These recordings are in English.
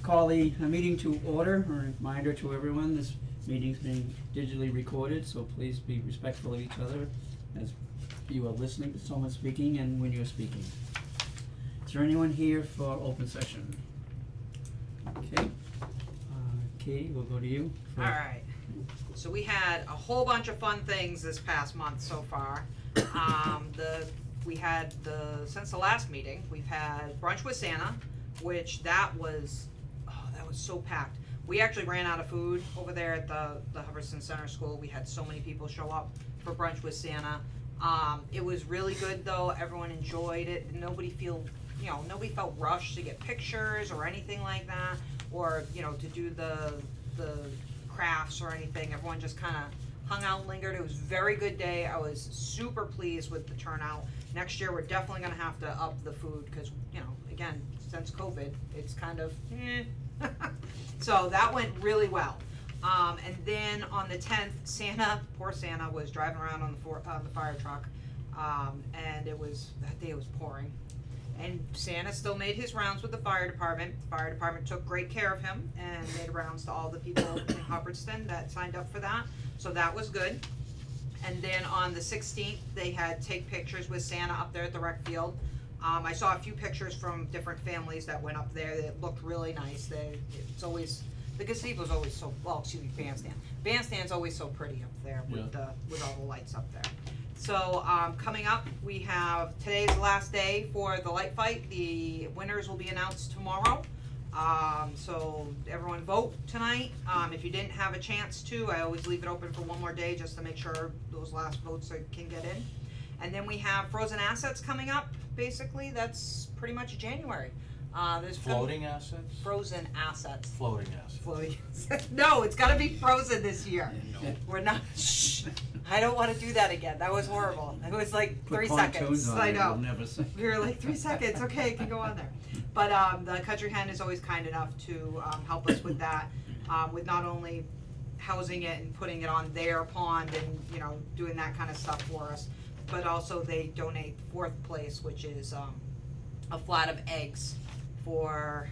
call the meeting to order. A reminder to everyone, this meeting's being digitally recorded, so please be respectful of each other as you are listening to someone speaking and when you're speaking. Is there anyone here for open session? Okay. Katie, we'll go to you. for- Alright, so we had a whole bunch of fun things this past month so far. Since the last meeting, we've had Brunch with Santa, which that was so packed. We actually ran out of food over there at the Hubbardston Center School. We had so many people show up for Brunch with Santa. It was really good though, everyone enjoyed it, nobody felt rushed to get pictures or anything like that, or, to do the crafts or anything. Everyone just kinda hung out, lingered. It was a very good day. I was super pleased with the turnout. Next year, we're definitely gonna have to up the food, cause, again, since COVID, it's kind of, So that went really well. And then on the 10th, poor Santa was driving around on the fire truck, and that day it was pouring. And Santa still made his rounds with the fire department. The fire department took great care of him and made rounds to all the people in Hubbardston that signed up for that, so that was good. And then on the 16th, they had take pictures with Santa up there at the rec field. I saw a few pictures from different families that went up there that looked really nice. The gazebo's always so, bandstand. Bandstand's always so pretty up there with all the lights up there. So, coming up, we have, today's the last day for the light fight. The winners will be announced tomorrow. So everyone vote tonight. If you didn't have a chance to, I always leave it open for one more day just to make sure those last votes can get in. And then we have frozen assets coming up. Basically, that's pretty much January. There's Floating assets? frozen assets. Floating assets. Floating. No, it's gotta be frozen this year. No. We're not. Shh. I don't want to do that again. That was horrible. It was like Put 3 pontoons seconds. on I it, know. we'll never say. We were like 3 seconds. Okay, it can go on there. But the Country Hen is always kind enough to help us with that, with not only housing it and putting it on their pond and doing that kind of stuff for us, but also they donate fourth place, which is a flat of eggs for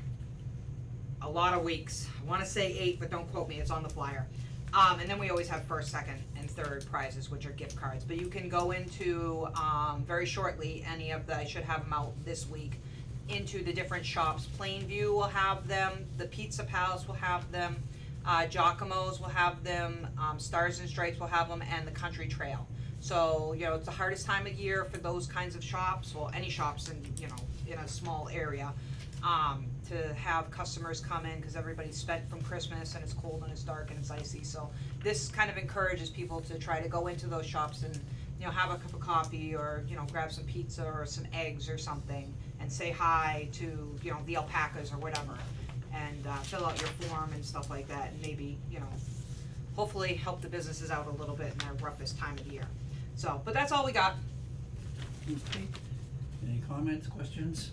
a lot of weeks. I want to say 8, but don't quote me. It's on the flyer. And then we always have first, second, and third prizes, which are gift cards. But you can go into, very shortly, I should have them out this week, into the different shops. Plainview will have them, the Pizza Palace will have them, Giacomo's will have them, Stars and Stripes will have them, and the Country Trail. So, it's the hardest time of year for those kinds of shops, well, any shops in a small area, to have customers come in, cause everybody's spent from Christmas and it's cold and it's dark and it's icy, so this kind of encourages people to try to go into those shops and, have a cup of coffee or, grab some pizza or some eggs or something and say hi to, the alpacas or whatever, and, fill out your form and stuff like that, and maybe, hopefully help the businesses out a little bit in their roughest time of year. So, but that's all we got. Okay. Any comments, questions?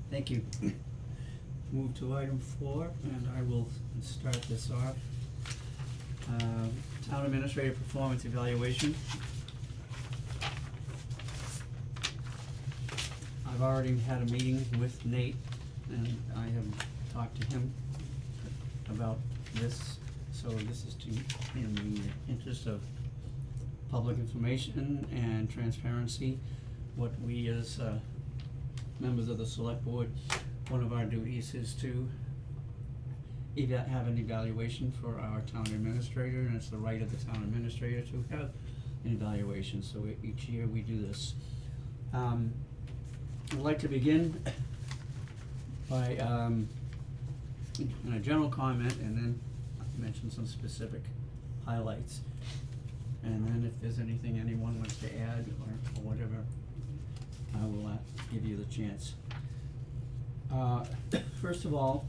Thank you. Move to item 4, and I will start this off. Town Administrator Performance Evaluation. I've already had a meeting with Nate, and I have talked to him about this, so this is in the interest of public information and transparency, what we as members of the select board, one of our duties is to have an evaluation for our town administrator, and it's the right of the town administrator to have an evaluation, so each year we do this. I'd like to begin by in a general comment and then mention some specific highlights. And then if there's anything anyone wants to add or whatever, I will give you the chance. First of all,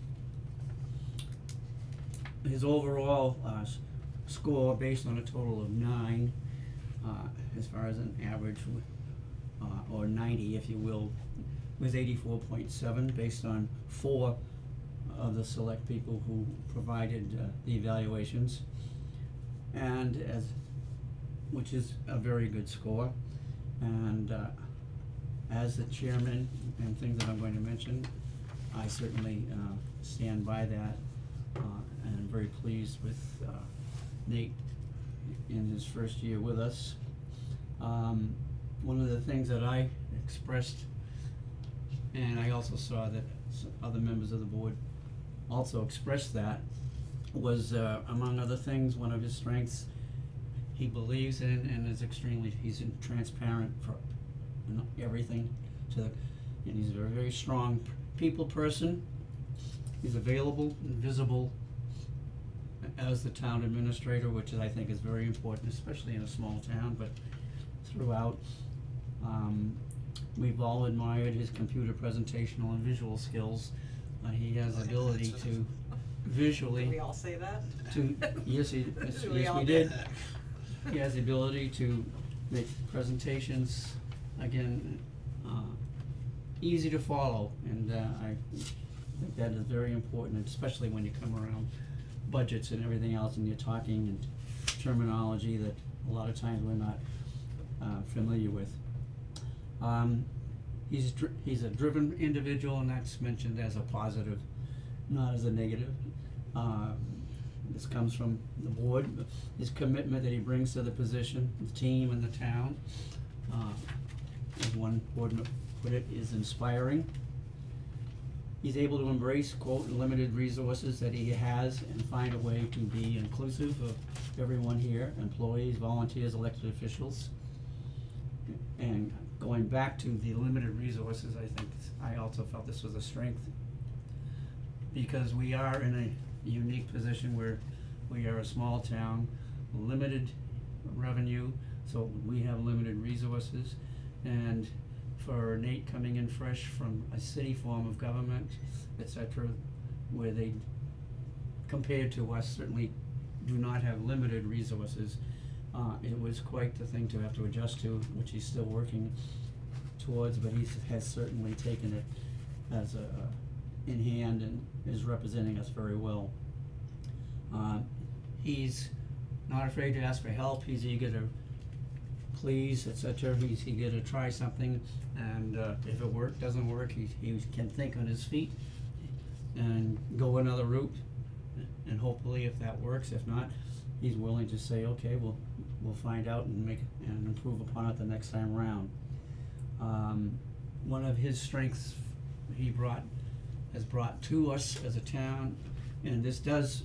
his overall score, based on a total of 9, as far as an average, or 90 if you will, was 84.7 based on 4 of the select people who provided the evaluations, and which is a very good score. And as the chairman and things that I'm going to mention, I certainly, stand by that, and I'm very pleased with, Nate in his first year with us. One of the things that I expressed, and I also saw that other members of the board also expressed that, was, among other things, one of his strengths he believes in and is extremely, he's transparent for everything to the, and he's a very, very strong people person. He's available and visible as the town administrator, which I think is very important, especially in a small town, but throughout. We've all admired his computer presentational and visual skills. He has the ability to visually. Did we all say that? Yes, we did. He has the ability to make presentations, again, easy to follow, and I think that is very important, especially when you come around budgets and everything else, and you're talking and terminology that a lot of times we're not familiar with. He's a driven individual, and that's mentioned as a positive, not as a negative. This comes from the board, his commitment that he brings to the position, the team and the town. As one board member put it, is inspiring. He's able to embrace, quote, limited resources that he has and find a way to be inclusive of everyone here, employees, volunteers, elected officials. And going back to the limited resources, I think I also felt this was a strength, because we are in a unique position where we are a small town, limited revenue, so we have limited resources. And for Nate coming in fresh from a city form of government, et cetera, where they, compared to us, certainly do not have limited resources, it was quite the thing to have to adjust to, which he's still working towards, but he has certainly taken it as in hand and is representing us very well. He's not afraid to ask for help, he's eager to please, et cetera. He's eager to try something, and if it doesn't work, he can think on his feet and go another route, and hopefully if that works, if not, he's willing to say, okay, we'll find out and improve upon it the next time around. One of his strengths has brought to us as a town, and this does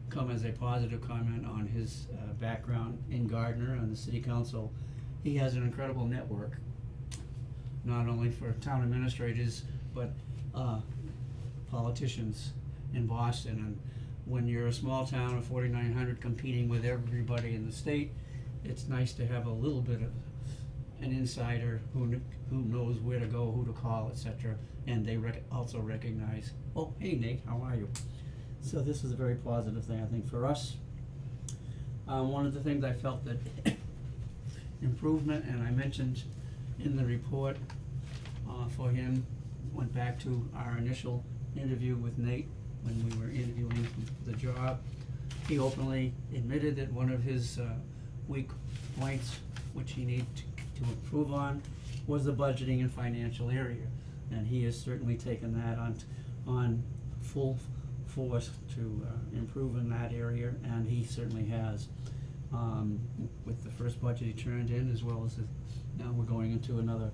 come as a positive comment on his background in Gardner and the city council. He has an incredible network, not only for town administrators, but politicians in Boston. And when you're a small town of 4,900 competing with everybody in the state, it's nice to have a little bit of an insider who knows where to go, who to call, et cetera. And they also recognize, oh, hey Nate, how are you? So this is a very positive thing, I think, for us. One of the things I felt that improvement, and I mentioned in the report for him, went back to our initial interview with Nate when we were interviewing for the job. He openly admitted that one of his weak points, which he needed to improve on, was the budgeting and financial area. And he has certainly taken that on full force to improve in that area, and he certainly has. With the first budget he turned in, as well as now we're going into another,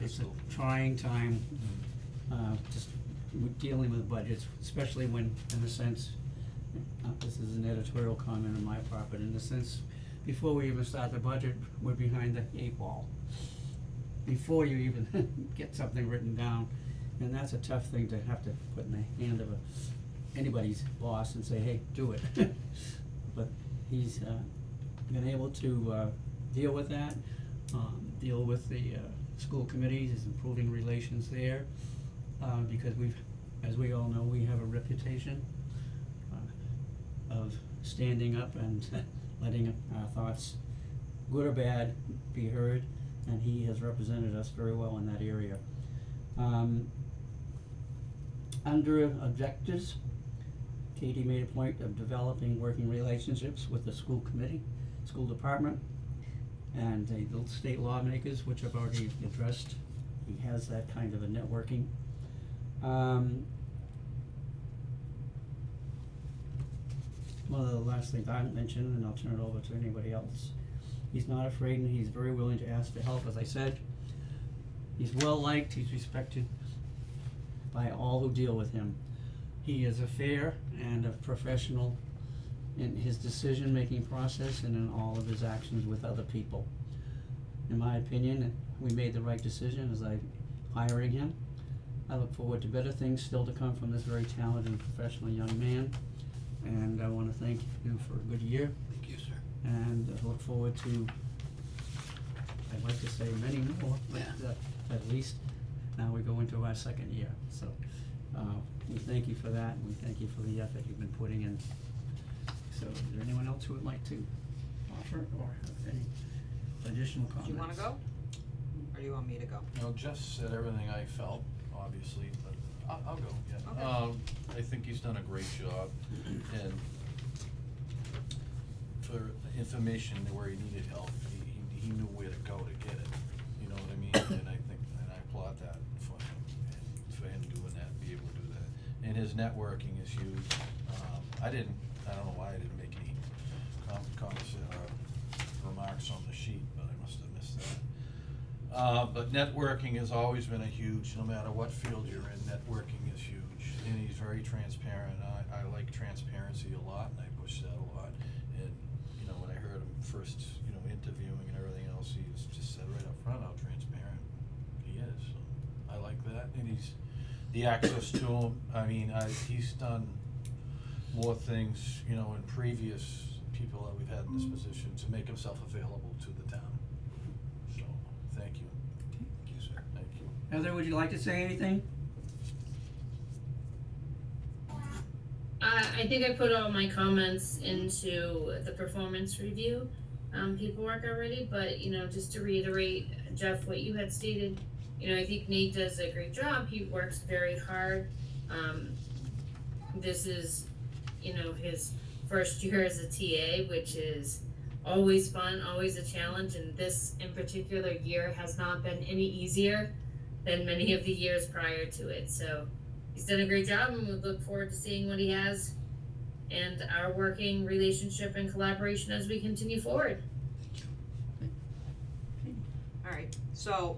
it's a trying time, just dealing with budgets, especially when, in a sense, this is an editorial comment on my part, but in a sense, before we even start the budget, we're behind the 8 ball. Before you even get something written down, and that's a tough thing to have to put in the hand of anybody's boss and say, hey, do it. But he's been able to deal with that, deal with the school committees, is improving relations there, because as we all know, we have a reputation of standing up and letting our thoughts, good or bad, be heard, and he has represented us very well in that area. Under objectives, Katie made a point of developing working relationships with the school committee, school department, and the state lawmakers, which I've already addressed he has that kind of a networking. One of the last things I mentioned, and I'll turn it over to anybody else, he's not afraid and he's very willing to ask for help, as I said. He's well liked, he's respected by all who deal with him. He is a fair and a professional in his decision-making process and in all of his actions with other people. In my opinion, we made the right decision as hiring him. I look forward to better things still to come from this very talented and professional young man. And I wanna thank you for a good year, Thank you, sir. and I look forward to, I'd like to say many more, but at least now we go into our second year, so we thank you for that, and we thank you for the effort you've been putting in. So is there anyone else who would like to offer or have any additional comments? Do you wanna go? Or do you want me to go? Well, Jeff said everything I felt, obviously, but I'll go, yeah. Okay. I think he's done a great job, and for information where he needed help, he knew where to go to get it, you know what I mean? And I think, and I applaud that for him, and for him doing that, be able to do that. And his networking is huge. I don't know why I didn't make any remarks on the sheet, but I must have missed that. But networking has always been a huge, no matter what field you're in, networking is huge, and he's very transparent. I like transparency a lot, and I push that a lot. And, you know, when I heard him first, you know, interviewing and everything else, he just said right up front how transparent he is. So I like that, and the access to him, I mean, he's done more things, you know, in previous people that we've had in this position to make himself available to the town. So, thank you. Thank you, sir. Thank you. Heather, would you like to say anything? I think I put all my comments into the performance review paperwork already, but you know, just to reiterate, Jeff, what you had stated, you know, I think Nate does a great job. He works very hard. This is, you know, his first year as a TA, which is always fun, always a challenge, and this in particular year has not been any easier than many of the years prior to it. So he's done a great job, and we look forward to seeing what he has and our working relationship and collaboration as we continue forward. Alright, so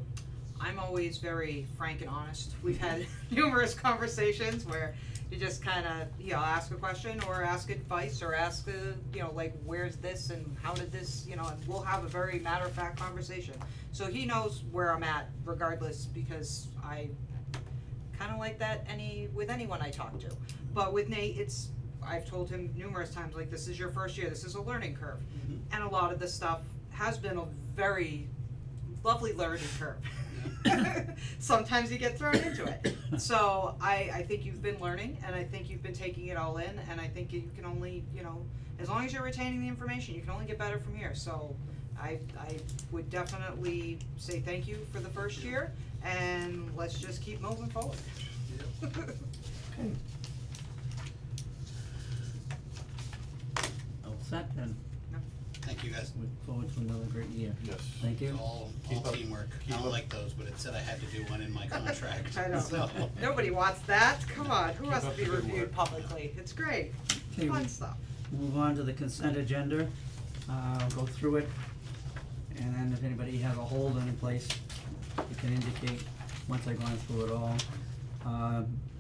I'm always very frank and honest. We've had numerous conversations where you just kinda, you know, ask a question or ask advice or ask you know, like, where's this and how did this, you know, and we'll have a very matter-of-fact conversation. So he knows where I'm at regardless, because I kinda like that with anyone I talk to. But with Nate, I've told him numerous times, like, this is your first year, this is a learning curve. Mhm. And a lot of this stuff has been a very lovely learning curve. Sometimes you get thrown into it. So I think you've been learning, and I think you've been taking it all in, and I think you can only, you know, as long as you're retaining the information, you can only get better from here. So I would definitely say thank you for the first year, and let's just keep moving forward. Okay. All set then, Thank you, guys. look forward to another great year. Yes. Thank you. It's all Keep up- teamwork. keep I don't up. like those, but it said I had to do one in my contract. I know. So, Nobody wants that. Come on, who Keep has to up be the good reviewed work. publicly? It's great. Okay, Fun we- stuff. Move on to the consent agenda, I'll go through it, and then if anybody has a hold any place, you can indicate once I've gone through it all.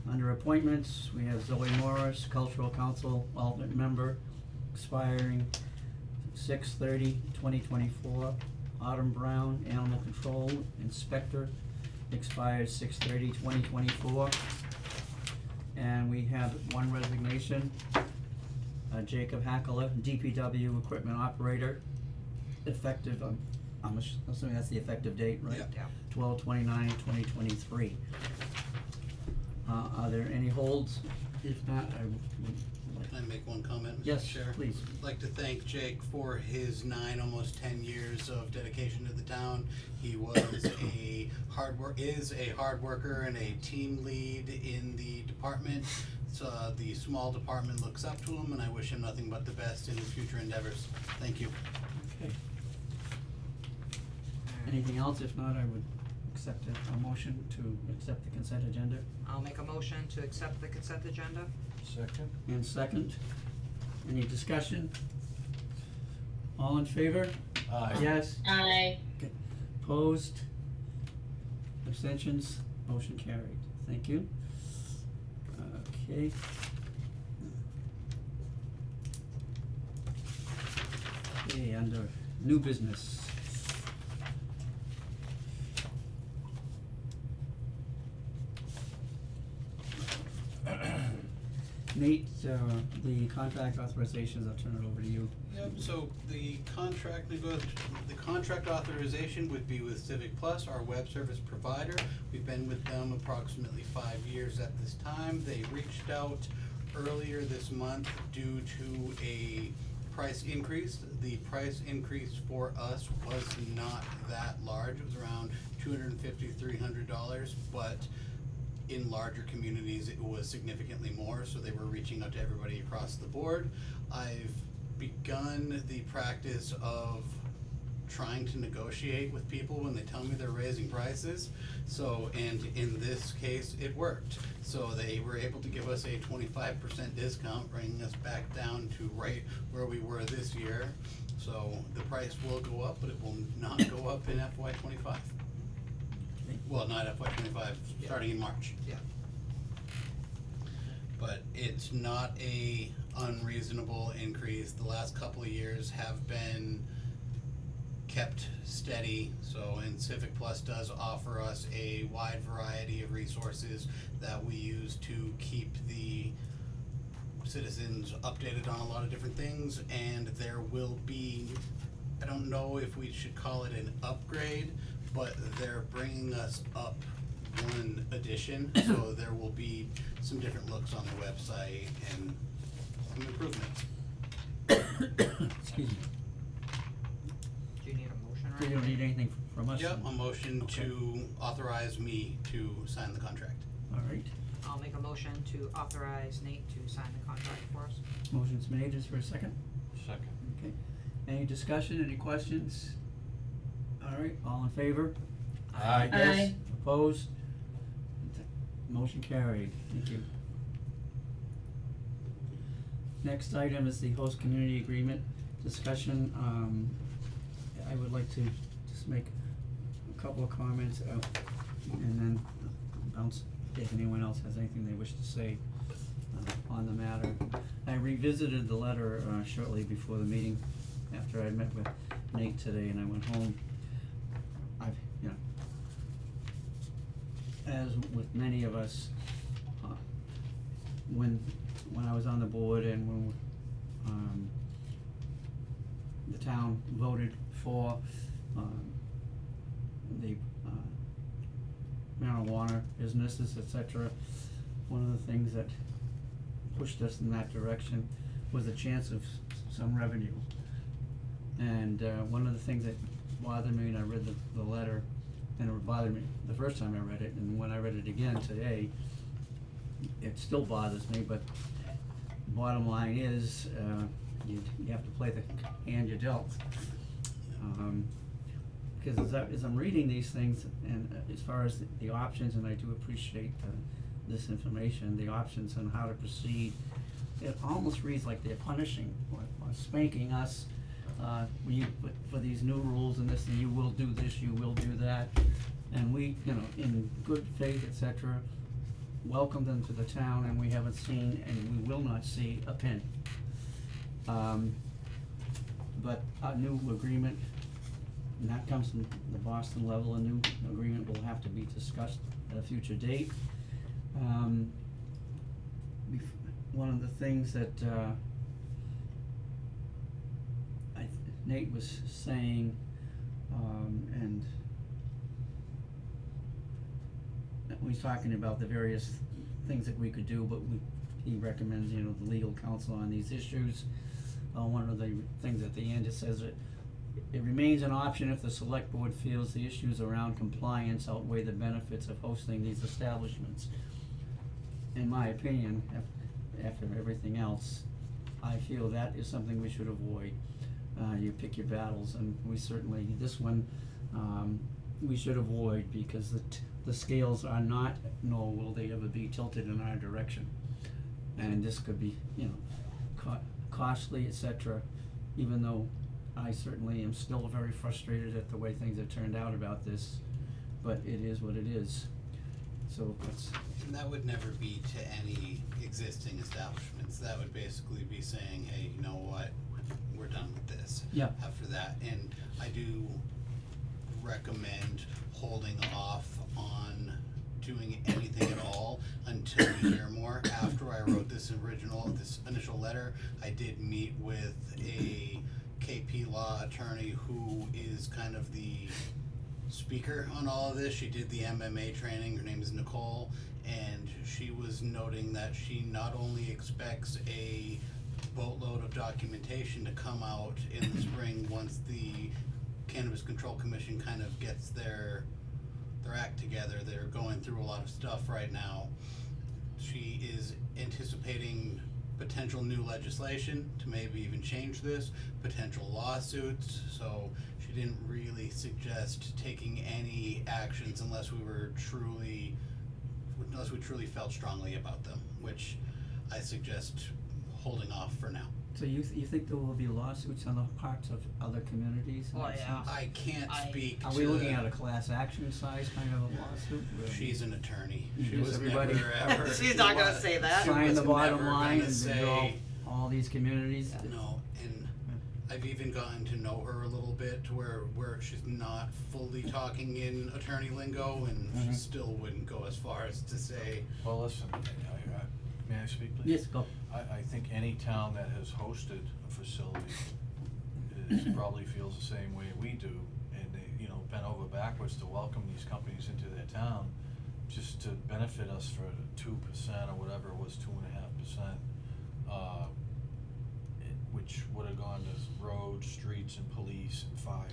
Under appointments, we have Zoe Morris, Cultural Council, alternate member, expiring 6/30/2024. Autumn Brown, Animal Control Inspector, expires 6/30/2024. And we have one resignation, Jacob Hackler, DPW Equipment Operator, effective, I'm assuming that's the effective date, right? Yeah. Yeah. 12/29/2023. Are there any holds? If not, I would Can I make one comment, Mr. Yes, Chair? please. I'd like to thank Jake for his 9, almost 10 years of dedication to the town. He was is a hard worker and a team lead in the department. So the small department looks up to him, and I wish him nothing but the best in his future endeavors. Thank you. Okay. Anything else? If not, I would accept a motion to accept the consent agenda, I'll make a motion to accept the consent agenda. Second? and second, any discussion? All in favor? Aye. Yes, Aye. opposed, abstentions, motion carried, thank you. Okay. Okay, under new business. Nate, the contract authorizations, I'll turn it over to you. Yep, so the contract authorization would be with Civic Plus, our web service provider. We've been with them approximately 5 years at this time. They reached out earlier this month due to a price increase. The price increase for us was not that large, it was around $250, $300, but in larger communities, it was significantly more, so they were reaching out to everybody across the board. I've begun the practice of trying to negotiate with people when they tell me they're raising prices. So, and in this case, it worked. So they were able to give us a 25% discount, bringing us back down to right where we were this year. So the price will go up, but it will not go up in FY '25. Well, not FY '25, starting in March. Yeah. But it's not a unreasonable increase. The last couple of years have been kept steady, so, and Civic Plus does offer us a wide variety of resources that we use to keep the citizens updated on a lot of different things, and there will be, I don't know if we should call it an upgrade, but they're bringing us up one edition, so there will be some different looks on the website and some improvements. Excuse me. Do you need a motion or You anything? don't need anything from us? Yep, then? a motion Okay. to authorize me to sign the contract. All right, I'll make a motion to authorize Nate to sign the contract for us. motion's made, is there a second? Second. Okay, any discussion, any questions? All right, all in favor? Aye. Aye. Opposed? Motion carried, thank you. Next item is the host community agreement discussion. I would like to just make a couple of comments, and then bounce if anyone else has anything they wish to say on the matter. I revisited the letter shortly before the meeting, after I met with Nate today, and I went home. I've, you know, as with many of us, when I was on the board and when the town voted for the marijuana businesses, et cetera, one of the things that pushed us in that direction was a chance of some revenue. And one of the things that bothered me when I read the letter, and it bothered me the first time I read it, and when I read it again today, it still bothers me, but bottom line is, you have to play the hand you're dealt. Because as I'm reading these things, and as far as the options, and I do appreciate this information, the options on how to proceed, it almost reads like they're punishing or spanking us, for these new rules and this, and you will do this, you will do that. And we, you know, in good faith, et cetera, welcome them to the town, and we haven't seen, and we will not see a penny. But a new agreement, and that comes from the Boston level, a new agreement will have to be discussed at a future date. One of the things that, Nate was saying, and we're talking about the various things that we could do, but he recommends, you know, the legal counsel on these issues. One of the things at the end, it says it remains an option if the select board feels the issues around compliance outweigh the benefits of hosting these establishments. In my opinion, after everything else, I feel that is something we should avoid. You pick your battles, and we certainly, this one, we should avoid, because the scales are not, nor will they ever be tilted in our direction. And this could be, you know, costly, et cetera, even though I certainly am still very frustrated at the way things have turned out about this, but it is what it is. So let's, And that would never be to any existing establishments. That would basically be saying, hey, you know what, we're done with this. Yeah. After that, and I do recommend holding off on doing anything at all until we hear more. After I wrote this initial letter, I did meet with a KP Law attorney who is kind of the speaker on all of this. She did the MMA training. Her name is Nicole, and she was noting that she not only expects a boatload of documentation to come out in the spring once the Cannabis Control Commission kind of gets their act together. They're going through a lot of stuff right now. She is anticipating potential new legislation to maybe even change this, potential lawsuits, so she didn't really suggest taking any actions unless we truly felt strongly about them, which I suggest holding off for now. so you think there will be lawsuits on the parts of other communities? in Oh, that yeah. sense? I can't speak to. Are we looking at a class action size kind of a lawsuit? She's an attorney. You She just was everybody- never ever. She's she not gonna was- say that. she Sign was the bottom never line gonna and say, go all these communities? No, and I've even gotten to know her a little bit to where she's not fully talking in attorney lingo, and she still wouldn't go as far as to say, Well, listen, may I speak, please? Yes, go. I think any town that has hosted a facility probably feels the same way we do, and they, you know, bent over backwards to welcome these companies into their town, just to benefit us for 2% or whatever it was, 2.5%, which would have gone to roads, streets, and police, and fire,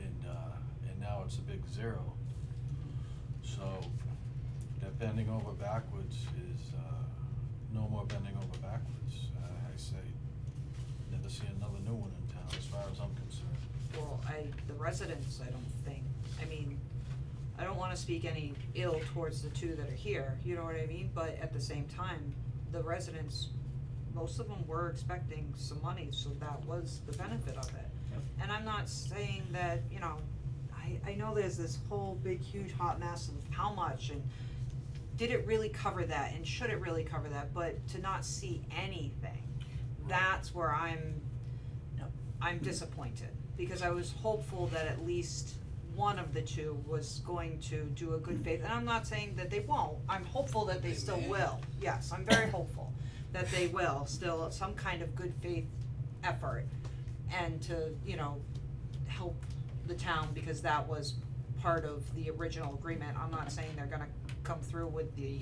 and now it's a big zero. So, that bending over backwards is, no more bending over backwards. I say, never see another new one in town, as far as I'm concerned. Well, the residents, I don't think, I mean, I don't wanna speak any ill towards the two that are here, you know what I mean? But at the same time, the residents, most of them were expecting some money, so that was the benefit of it. Yep. And I'm not saying that, you know, I know there's this whole big huge hot mess of how much and did it really cover that and should it really cover that, but to not see anything, that's where I'm disappointed, because I was hopeful that at least one of the two was going to do a good faith, and I'm not saying that they won't, I'm hopeful that they They still may. will, yes, I'm very hopeful that they will, still some kind of good faith effort, and to, you know, help the town, because that was part of the original agreement. I'm not saying they're gonna come through with the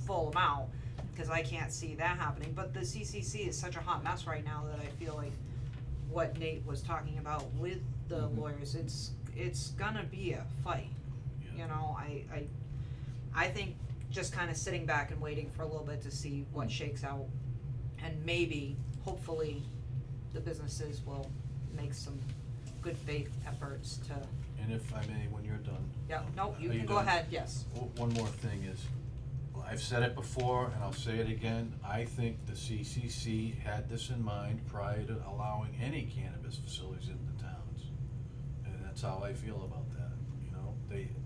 full amount, cause I can't see that happening, but the CCC is such a hot mess right now that I feel like what Nate was talking about with the lawyers, it's gonna be a fight. Yeah. You know, I think just kinda sitting back and waiting for a little bit to see what shakes out, and maybe, hopefully, the businesses will make some good faith efforts to, And if I may, when you're done. yeah, no, you Are can go done? ahead, yes. One more thing is, well, I've said it before and I'll say it again, I think the CCC had this in mind prior to allowing any cannabis facilities in the towns. And that's how I feel about that, you know,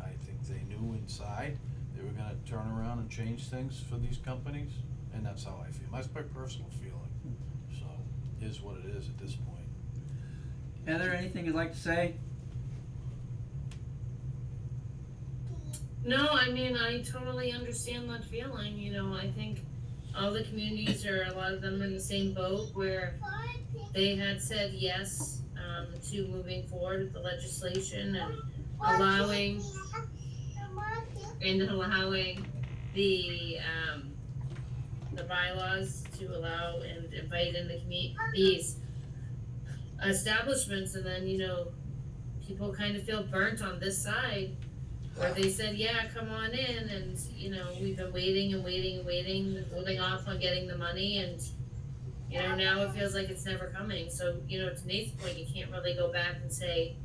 I think they knew inside they were gonna turn around and change things for these companies, and that's how I feel, that's my personal feeling, so, is what it is at this point. Heather, anything you'd like to say? No, I mean, I totally understand that feeling, you know, I think all the communities are, a lot of them are in the same boat where they had said yes, to moving forward with the legislation and allowing the bylaws to allow and invite in the these establishments, and then, you know, people kind of feel burnt on this side where they said, yeah, come on in, and, you know, we've been waiting and waiting and waiting, holding off on getting the money, and, you know, now it feels like it's never coming. So, you know, to Nate's point, you can't really go back and say,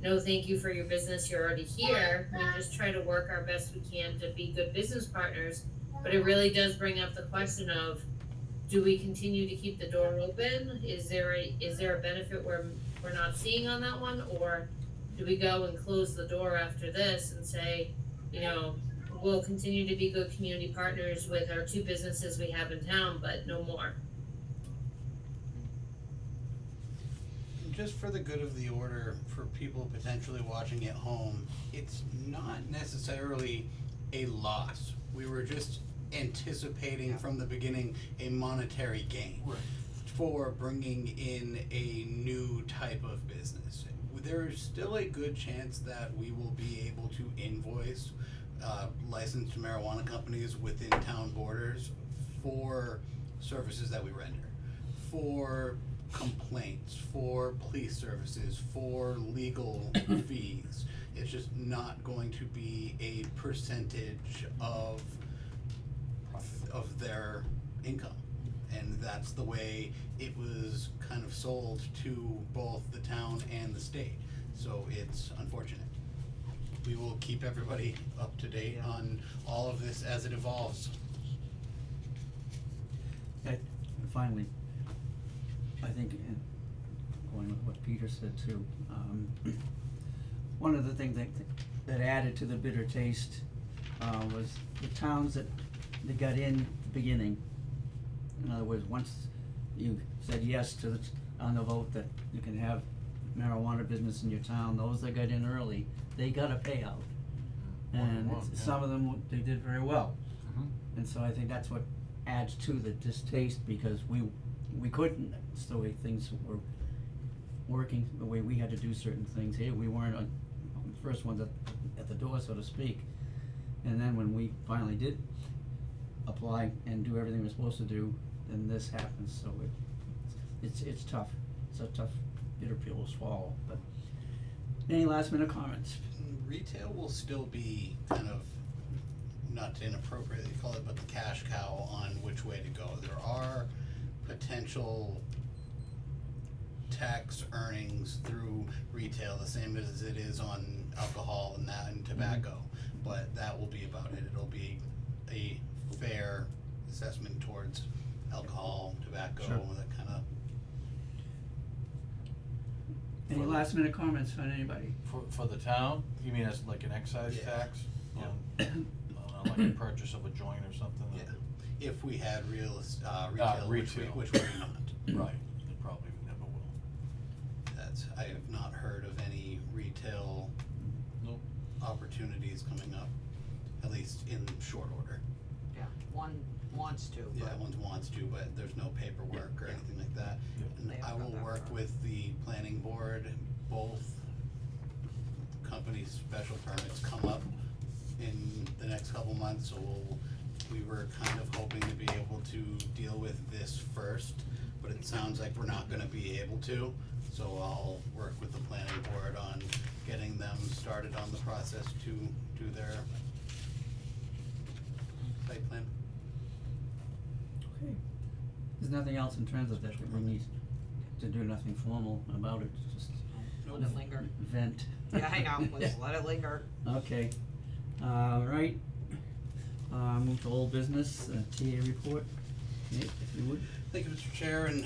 no thank you for your business, you're already here. We just try to work our best we can to be good business partners. But it really does bring up the question of, do we continue to keep the door open? Is there a benefit we're not seeing on that one? Or do we go and close the door after this and say, you know, we'll continue to be good community partners with our 2 businesses we have in town, but no more? Just for the good of the order, for people potentially watching at home, it's not necessarily a loss. We were just anticipating from the beginning a monetary gain. Right. For bringing in a new type of business. There's still a good chance that we will be able to invoice licensed marijuana companies within town borders for services that we render, for complaints, for police services, for legal fees. It's just not going to be a percentage of their income. And that's the way it was kind of sold to both the town and the state. So it's unfortunate. We will keep everybody up to date on all of this as it evolves. And finally, I think, going with what Peter said too, one of the things that added to the bitter taste, was the towns that got in the beginning. In other words, once you said yes to on the vote that you can have marijuana business in your town, those that got in early, they got a payout. And Wow, yeah. some of them, they did very well. Mhm. And so I think that's what adds to the distaste, because we couldn't, it's the way things were working, the way we had to do certain things here, we weren't on the first ones at the door, so to speak. And then when we finally did apply and do everything we're supposed to do, then this happens, so it's tough, it's a tough bitter pill to swallow, but any last minute comments? Retail will still be kind of, not to inappropriately call it, but the cash cow on which way to go. There are potential tax earnings through retail, the same as it is on alcohol and that and tobacco, but that will be about it. It'll be a fair assessment towards alcohol, tobacco, Sure. that kind of. Any last minute comments on anybody? For the town, you mean as like an excise Yeah. tax? Yeah. On, like a purchase of a joint or something? Yeah, if we had retail, retail. which we do not. Right, it probably never will. I have not heard of any retail Nope. opportunities coming up, at least in short order. Yeah, one wants to, Yeah, but one wants to, but there's no paperwork or anything like that. Yeah. And They I haven't will got that work far. with the planning board, both companies' special permits come up in the next couple months, so we were kind of hoping to be able to deal with this first, but it sounds like we're not gonna be able to, so I'll work with the planning board on getting them started on the process to do their site plan. Okay. There's nothing else in terms of that we need to do, nothing formal about it, just let it linger. vent. Yeah, I know, let's let it linger. Okay, right, move to old business, TA report, Nate, if you would. Thank you, Mr. Chair, and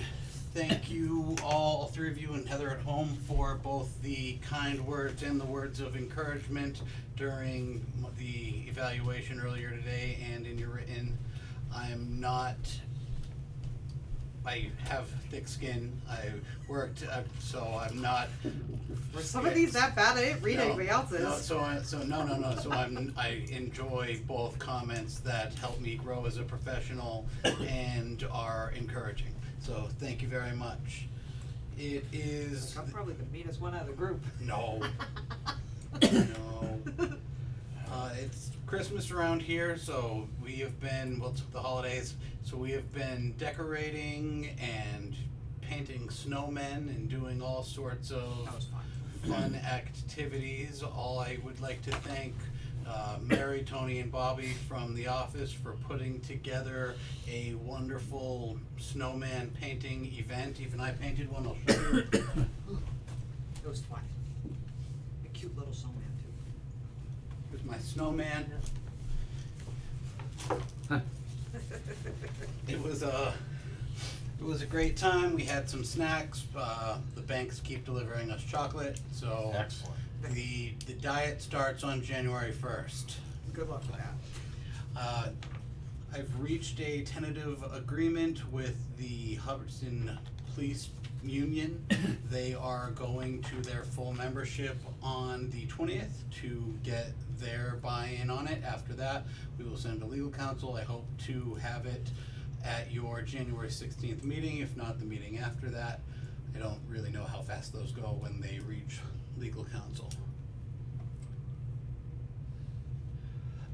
thank you all three of you and Heather at home for both the kind words and the words of encouragement during the evaluation earlier today and in your written. I have thick skin, I worked, so I'm not. Were some of these that bad? I didn't read No, anybody else's. No, so I enjoy both comments that help me grow as a professional and are encouraging. So thank you very much. It is. I'm probably the meanest one out of the group. No. No. It's Christmas around here, so we have been, well, it's the holidays, so we have been decorating and painting snowmen and doing all sorts of That was fun. fun activities. All I would like to thank Mary, Tony, and Bobby from the office for putting together a wonderful snowman painting event. Even I painted one, I'll show you. It was fun. cute little snowman too. Here's my snowman. It was a great time. We had some snacks. The banks keep delivering us chocolate, so Excellent. the diet starts on January 1st. Good luck with that. I've reached a tentative agreement with the Hubbardston Police Union. They are going to their full membership on the 20th to get their buy-in on it. After that, we will send to legal counsel. I hope to have it at your January 16th meeting, if not the meeting after that. I don't really know how fast those go when they reach legal counsel.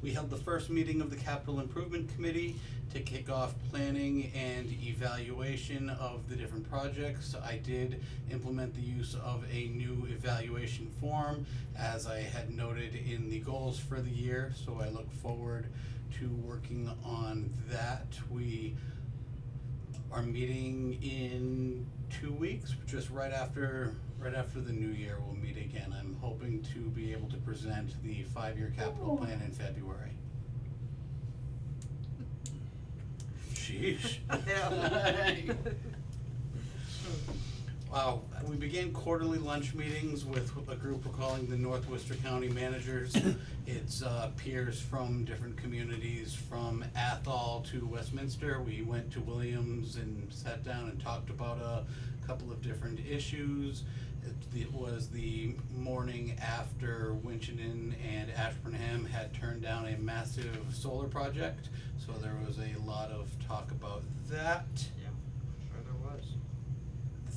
We held the first meeting of the Capital Improvement Committee to kick off planning and evaluation of the different projects. I did implement the use of a new evaluation form, as I had noted in the goals for the year, so I look forward to working on that. We are meeting in 2 weeks, just right after the new year we'll meet again. I'm hoping to be able to present the 5-year capital plan in February. Sheesh. Yeah. Wow, we began quarterly lunch meetings with a group we're calling the North Worcester County Managers. It's peers from different communities, from Athol to Westminster. We went to Williams and sat down and talked about a couple of different issues. It was the morning after Winchendon and Ashburnham had turned down a massive solar project, so there was a lot of talk about that. Yeah, sure there was.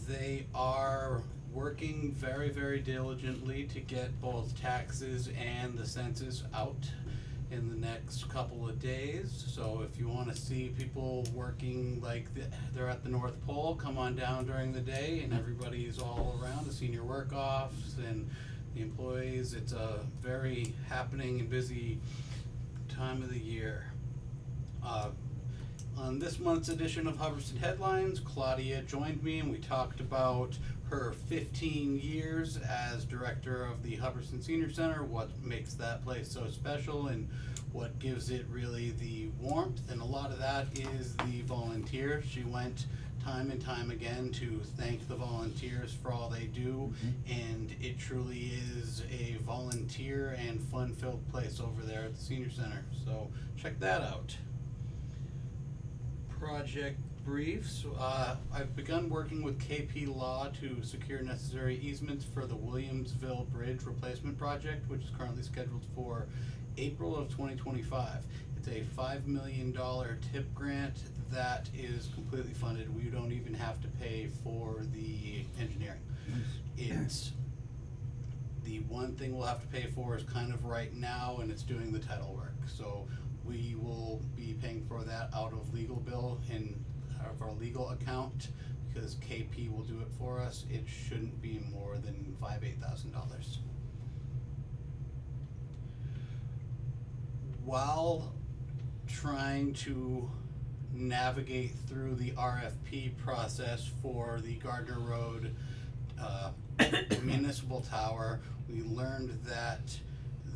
They are working very, very diligently to get both taxes and the census out in the next couple of days. So if you wanna see people working like they're at the North Pole, come on down during the day and everybody's all around, the senior work-offs and the employees. It's a very happening and busy time of the year. On this month's edition of Hubbardston Headlines, Claudia joined me and we talked about her 15 years as director of the Hubbardston Senior Center, what makes that place so special and what gives it really the warmth, and a lot of that is the volunteers. She went time and time again to thank the volunteers for all they do, and it truly is a volunteer and fun-filled place over there at the Senior Center, so check that out. Project briefs. I've begun working with KP Law to secure necessary easements for the Williamsville Bridge Replacement Project, which is currently scheduled for April of 2025. It's a $5 million TIP grant that is completely funded. We don't even have to pay for the engineering. It's the one thing we'll have to pay for is kind of right now, and it's doing the title work. So we will be paying for that out of legal bill and out of our legal account, because KP will do it for us. It shouldn't be more than $8,000. While trying to navigate through the RFP process for the Gardner Road municipal tower, we learned that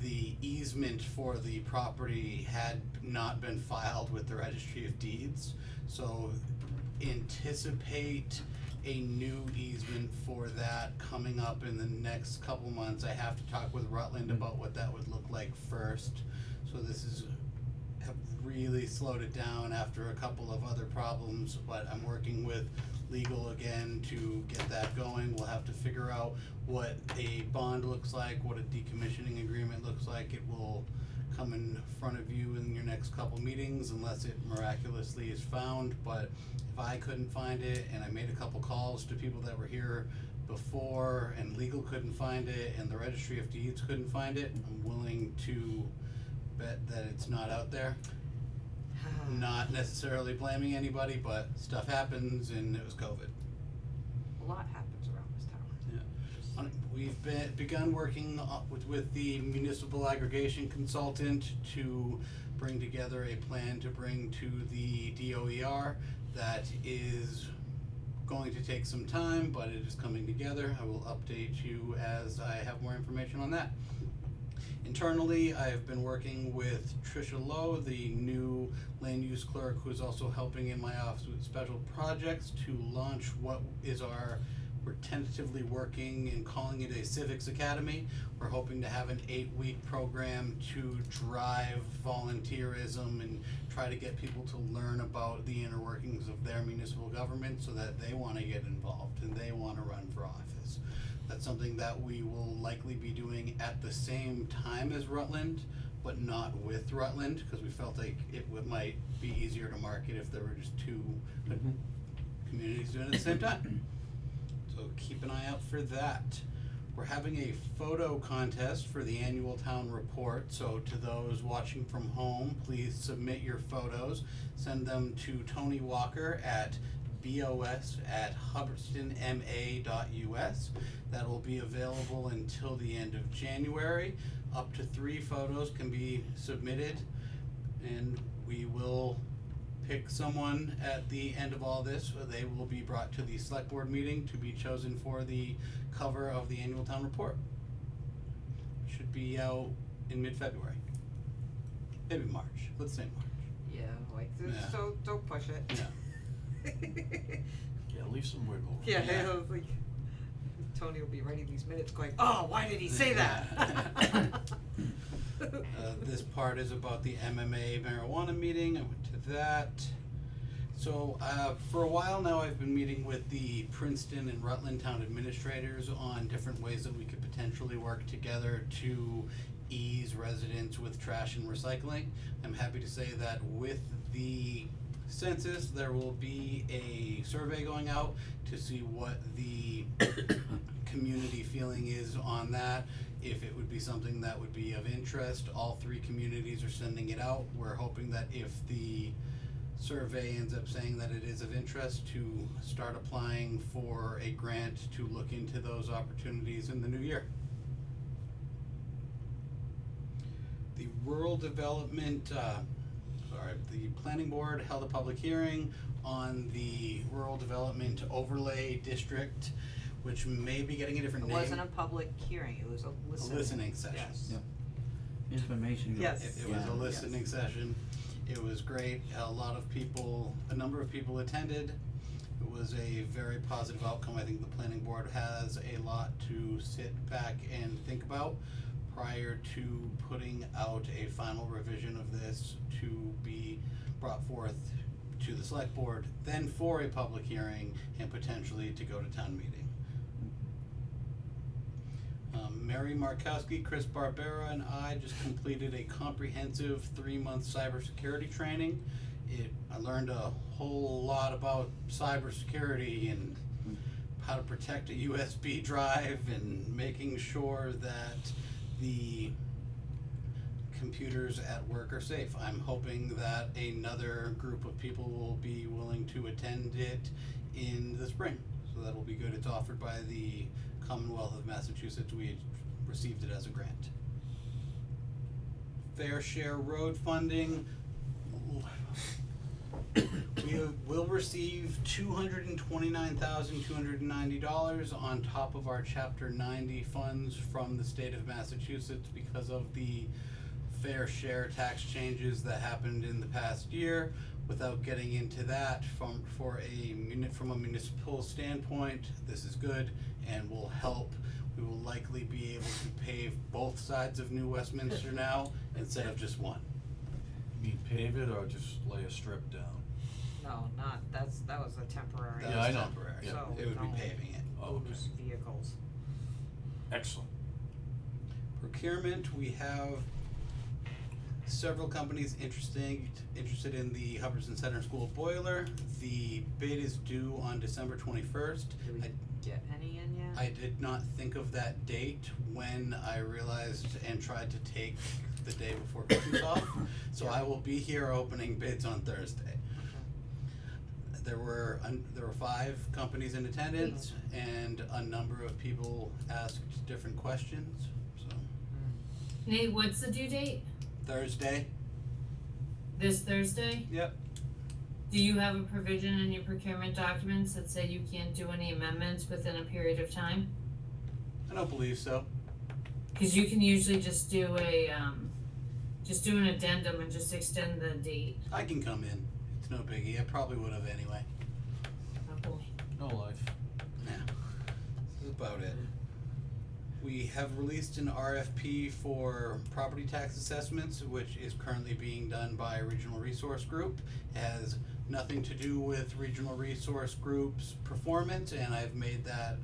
the easement for the property had not been filed with the Registry of Deeds. So anticipate a new easement for that coming up in the next couple months. I have to talk with Rutland about what that would look like first. So this is have really slowed it down after a couple of other problems, but I'm working with legal again to get that going. We'll have to figure out what a bond looks like, what a decommissioning agreement looks like. It will come in front of you in your next couple meetings unless it miraculously is found. But if I couldn't find it, and I made a couple calls to people that were here before and legal couldn't find it and the Registry of Deeds couldn't find it, I'm willing to bet that it's not out there. Not necessarily blaming anybody, but stuff happens and it was COVID. A lot happens around this town. We've begun working with the municipal aggregation consultant to bring together a plan to bring to the DOER that is going to take some time, but it is coming together. I will update you as I have more information on that. Internally, I have been working with Tricia Lowe, the new land use clerk, who is also helping in my office with special projects, to launch what is we're tentatively working and calling it a civics academy. We're hoping to have an 8-week program to drive volunteerism and try to get people to learn about the inner workings of their municipal government so that they wanna get involved and they wanna run for office. That's something that we will likely be doing at the same time as Rutland, but not with Rutland, because we felt like might be easier to market if there were just two communities doing it at the same time. So keep an eye out for that. We're having a photo contest for the annual town report, so to those watching from home, please submit your photos. Send them to Tony Walker at bos@hubbardstonma.us. That will be available until the end of January. Up to 3 photos can be submitted, and we will pick someone at the end of all this. They will be brought to the select board meeting to be chosen for the cover of the annual town report. Should be out in mid-February. Maybe March, let's say March. Yeah, like, Yeah. so don't push it. Yeah. Yeah, leave some wiggle room. Yeah, Yeah. like, Tony will be writing these minutes going, oh, why did he say that? This part is about the MMA marijuana meeting. I went to that. So for a while now, I've been meeting with the Princeton and Rutland town administrators on different ways that we could potentially work together to ease residents with trash and recycling. I'm happy to say that with the census, there will be a survey going out to see what the community feeling is on that, if it would be something that would be of interest. All 3 communities are sending it out. We're hoping that if the survey ends up saying that it is of interest, to start applying for a grant to look into those opportunities in the new year. The rural development, the planning board held a public hearing on the rural development overlay district, which may be getting a different It name. wasn't a public hearing, it was a listening. Listening session. Yes. Yep. Information. Yes. It was a listening session. It was great. A number of people attended. It was a very positive outcome. I think the planning board has a lot to sit back and think about prior to putting out a final revision of this to be brought forth to the select board, then for a public hearing and potentially to go to town meeting. Mary Markowski, Chris Barbera, and I just completed a comprehensive 3-month cybersecurity training. I learned a whole lot about cybersecurity and how to protect a USB drive and making sure that the computers at work are safe. I'm hoping that another group of people will be willing to attend it in the spring, so that'll be good. It's offered by the Commonwealth of Massachusetts. We received it as a grant. Fair share road funding. We will receive $229,290 on top of our Chapter 90 funds from the state of Massachusetts because of the fair share tax changes that happened in the past year. Without getting into that, from a municipal standpoint, this is good and will help. We will likely be able to pave both sides of New Westminster now instead of just one. You mean pave it or just lay a strip down? No, that was a temporary. That Yeah, was I know. temporary. So, It would be no. paving it. Oh, okay. Those vehicles. Excellent. Procurement, we have several companies interested in the Hubbardston Center School boiler. The bid is due on December 21st. Did we get any in yet? I did not think of that date when I realized and tried to take the day before Christmas off. So I will be here opening bids on Thursday. Okay. There were 5 companies in attendance and a number of people asked different questions, so Nate, what's the due date? Thursday, This Thursday? yep. Do you have a provision in your procurement documents that say you can't do any amendments within a period of time? I don't believe so. Cause you can usually just do just do an addendum and just extend the date. I can come in. It's no biggie. I probably would have anyway. Oh boy. No life. Yeah. That's about it. We have released an RFP for property tax assessments, which is currently being done by Regional Resource Group. It has nothing to do with Regional Resource Group's performance, and I've made that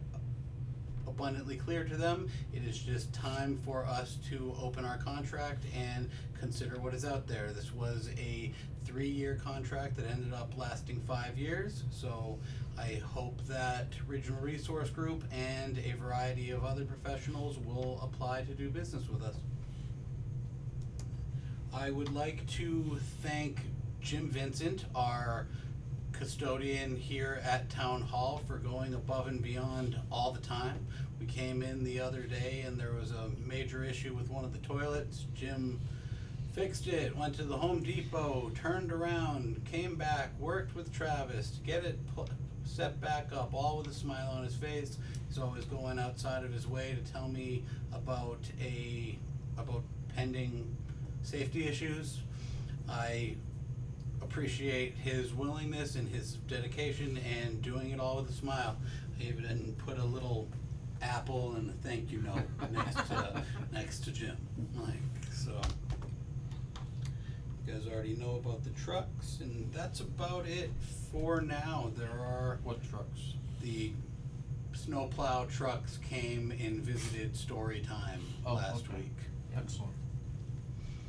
abundantly clear to them. It is just time for us to open our contract and consider what is out there. This was a 3-year contract that ended up lasting 5 years, so I hope that Regional Resource Group and a variety of other professionals will apply to do business with us. I would like to thank Jim Vincent, our custodian here at Town Hall, for going above and beyond all the time. We came in the other day and there was a major issue with one of the toilets. Jim fixed it, went to the Home Depot, turned around, came back, worked with Travis to get it set back up, all with a smile on his face. He's always going outside of his way to tell me about pending safety issues. I appreciate his willingness and his dedication and doing it all with a smile. I even put a little apple and a thank you note next to Jim. So you guys already know about the trucks, and that's about it for now. There are What trucks? the snowplow trucks came and visited story time last okay. week. Excellent.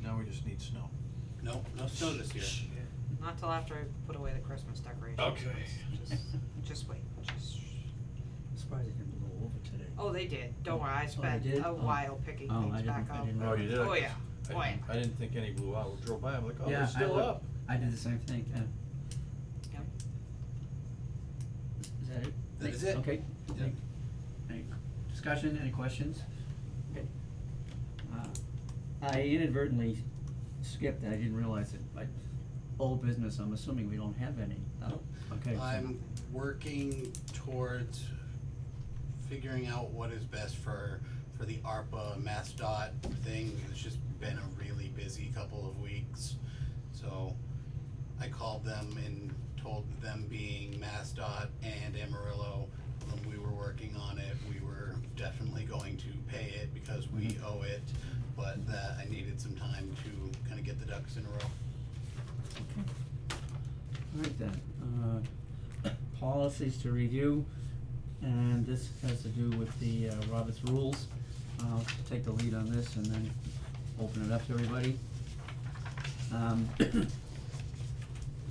Now we just need snow. Nope, no snow this year. Not till after I put away the Christmas decorations. Okay. Just wait, just. Surprised they didn't blow over today. Oh, they did, don't worry, I spent did? a Oh. while picking Oh, I things back didn't- I up. didn't Oh, you did? Oh, yeah. I Oh, yeah. didn't- I didn't think any blew out. We drove by, I'm like, oh, Yeah, they're still I up. I did the same thing, yeah. Yep. Is that it? That is it. Okay. Yep. Any discussion, any questions? Okay. I inadvertently skipped, I didn't realize it, like, old business, I'm assuming we don't have any. Nope. Okay. so- I'm working towards figuring out what is best for the ARPA MassDOT thing. It's just been a really busy couple of weeks. So I called them and told them, being MassDOT and Amarillo, when we were working on it, we were definitely going to pay it because we owe it, but that I needed some time to kind of get the ducks in a row. Okay. All right then, policies to review, and this has to do with the Robert's rules. I'll take the lead on this and then open it up to everybody.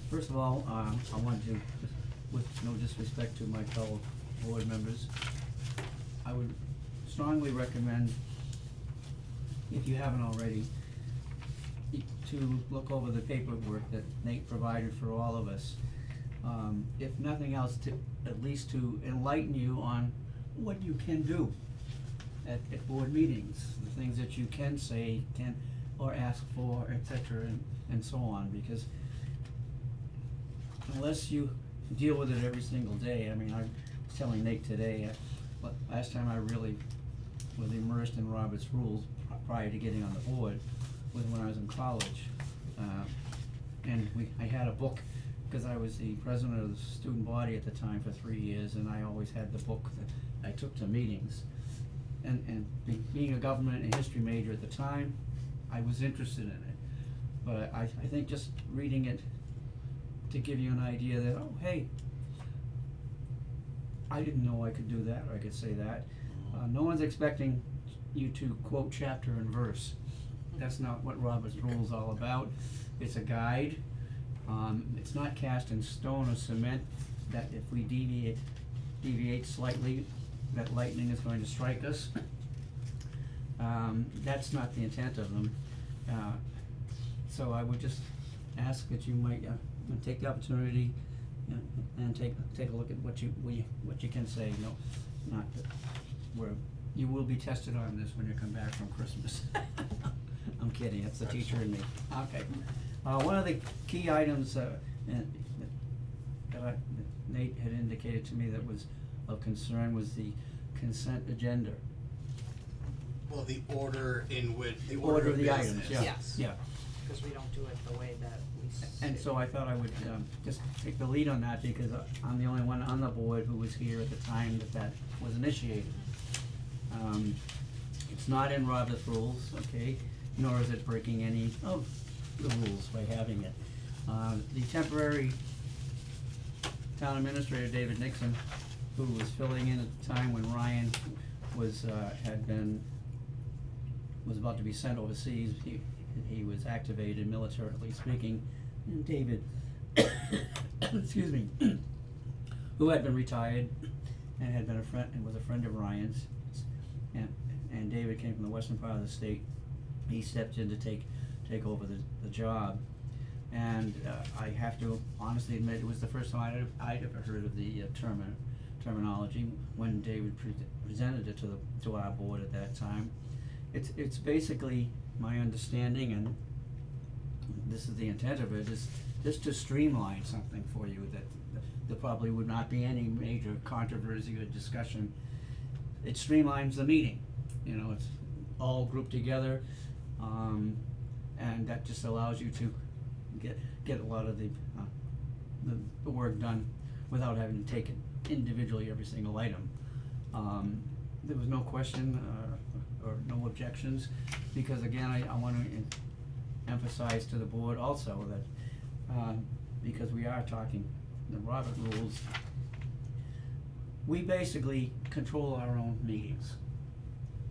First of all, I want to, with no disrespect to my fellow board members, I would strongly recommend, if you haven't already, to look over the paperwork that Nate provided for all of us. If nothing else, to, at least to enlighten you on what you can do at board meetings, the things that you can say, or ask for, et cetera, and so on, because unless you deal with it every single day, I mean, I was telling Nate today, last time I really was immersed in Robert's rules prior to getting on the board was when I was in college. And I had a book, because I was the president of the student body at the time for 3 years, and I always had the book that I took to meetings. And being a government and history major at the time, I was interested in it. But I think just reading it to give you an idea that, oh, hey, I didn't know I could do that, or I could say that. No one's expecting you to quote chapter and verse. That's not what Robert's Rules is all about. It's a guide. It's not cast in stone or cement that if we deviate slightly, that lightning is going to strike us. That's not the intent of them. So I would just ask that you might take the opportunity and take a look at what you can say. No, not that you will be tested on this when you come back from Christmas. I'm kidding. It's the teacher in me. Okay. One of the key items Nate had indicated to me that was of concern was the consent agenda. Well, the order in which, the Order order of of the business. items, yeah, Yes. yeah. Cause we don't do it the way that we And so I thought I would, just take the lead on that because I'm the only one on the board who was here at the time that was initiated. It's not in Robert's rules, okay, nor is it breaking any of the rules by having it. The temporary town administrator, David Nixon, who was filling in at the time when Ryan was, was about to be sent overseas, he was activated militarily speaking, and David, excuse me, who had been retired and had been a friend, and was a friend of Ryan's, and David came from the western part of the state. He stepped in to take over the job, and I have to honestly admit, it was the first time I'd ever heard of the terminology when David presented it to our board at that time. It's basically my understanding, and this is the intent of it, is just to streamline something for you that there probably would not be any major controversy or discussion. It streamlines the meeting, you know, it's all grouped together, and that just allows you to get a lot of the work done without having to take it individually every single item. There was no question, or no objections, because again, I wanna emphasize to the board also that, because we are talking the Robert rules, we basically control our own meetings.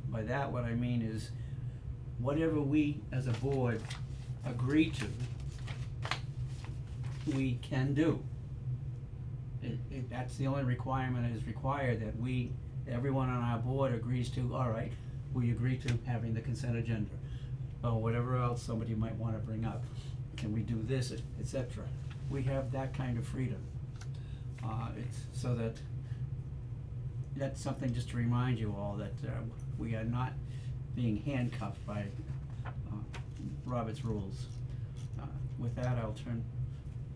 By that, what I mean is, whatever we as a board agree to, we can do. That's the only requirement that is required, that everyone on our board agrees to, alright, we agree to having the consent agenda, or whatever else somebody might wanna bring up, can we do this, et cetera. We have that kind of freedom. It's so that's something just to remind you all that, we are not being handcuffed by, Robert's rules. With that, I'll turn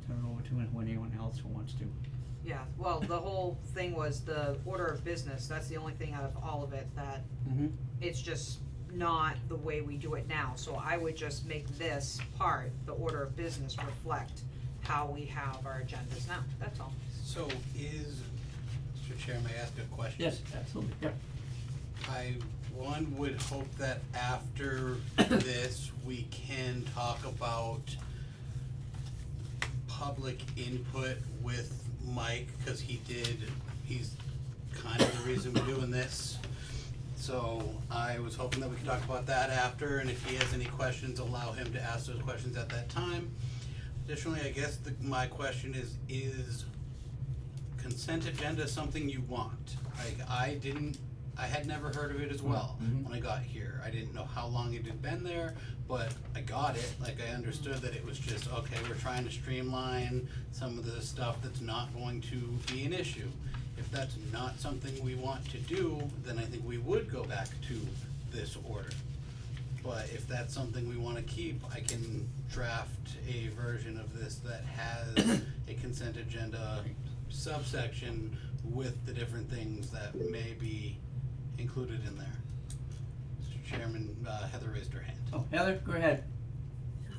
it over to anyone else who wants to. Yeah, well, the whole thing was the order of business, that's the only thing out of all of it that it's just not the way we do it now, so I would just make this part, the order of business, reflect how we have our agendas now, that's all. So Mr. Chair, may I ask a question? Yes, absolutely, yeah. One would hope that after this, we can talk about public input with Mike, cause he's kind of the reason we're doing this. So I was hoping that we could talk about that after, and if he has any questions, allow him to ask those questions at that time. Additionally, I guess my question is consent agenda something you want? Like, I had never heard of it as well when I got here. I didn't know how long it had been there, but I got it. Like, I understood that it was just, okay, we're trying to streamline some of the stuff that's not going to be an issue. If that's not something we want to do, then I think we would go back to this order. But if that's something we wanna keep, I can draft a version of this that has a consent agenda subsection with the different things that may be included in there. Mr. Chairman, Heather raised her hand. Oh, Heather, go ahead.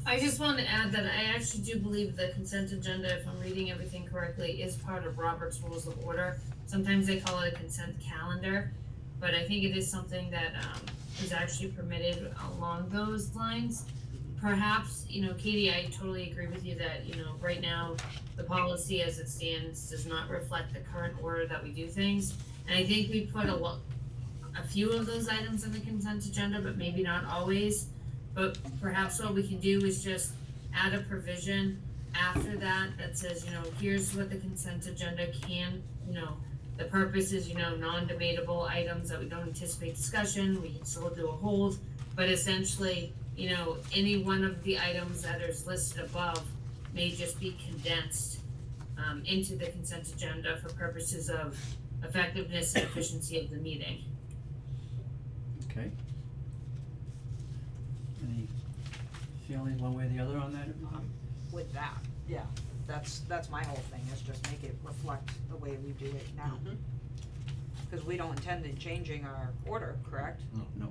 I just want to add that I actually do believe the consent agenda, if I'm reading everything correctly, is part of Robert's Rules of Order. Sometimes they call it a consent calendar, but I think it is something that is actually permitted along those lines. Perhaps, Katie, I totally agree with you that, right now, the policy as it stands does not reflect the current order that we do things. And I think we put a few of those items in the consent agenda, but maybe not always. But perhaps what we can do is just add a provision after that says, here's what the consent agenda can, the purpose is, non-debatable items that we don't anticipate discussion, we can still do a hold, but essentially, any one of the items that is listed above may just be condensed into the consent agenda for purposes of effectiveness and efficiency of the meeting. Okay. Any feelings one way or the other on that? With that, yeah, that's my whole thing, is just make it reflect the way we do it now. Cause we don't intend in changing our order, correct? No,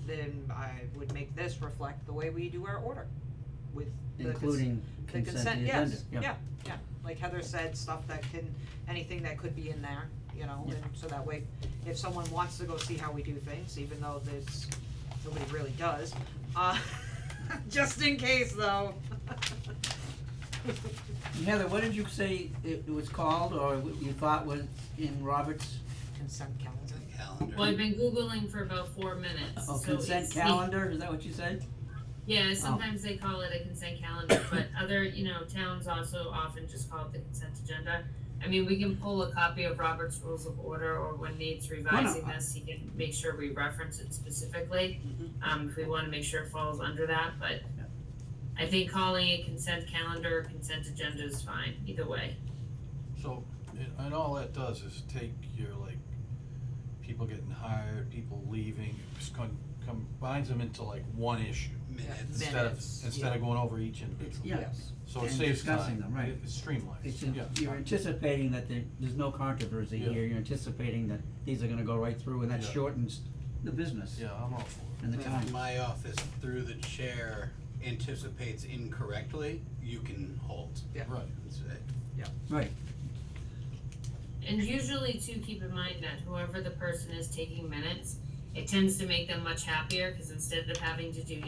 Then I would make this reflect the way we do our order, with the including the consent agenda, yes, yeah, like Heather said, stuff that can, anything that could be in there, you know, Yeah. and so that way, if someone wants to go see how we do things, even though there's, nobody really does, just in case though. Heather, what did you say it was called, or what you thought was in Robert's, Consent calendar. Calendar. Well, I've been Googling for about 4 minutes, oh, so consent it's- calendar, is that what you said? Yeah, sometimes they call it a consent calendar, but other, towns also often just call it the consent agenda. I mean, we can pull a copy of Robert's Rules of Order, or when Nate's revising this, he can make sure we reference it specifically, if we wanna make sure it falls under that, but Yeah. I think calling it consent calendar or consent agenda is fine, either way. So, and all that does is take your, like, people getting hired, people leaving, just combines them into like one issue. Minutes. Instead of going over each individual. Yeah. Yes. So it And saves discussing time. them, right. It streamlines. It's, Yeah. you're anticipating that there's no controversy Yeah. here, you're anticipating that these are gonna go right through, and that Yeah. shortens the business Yeah, I'm all for it. and the If time. my office, through the chair, anticipates incorrectly, you can hold. Yeah. Right. That's it. Right, And usually too, keep in mind that whoever the person is taking minutes, it tends to make them much happier, cause instead of having to do,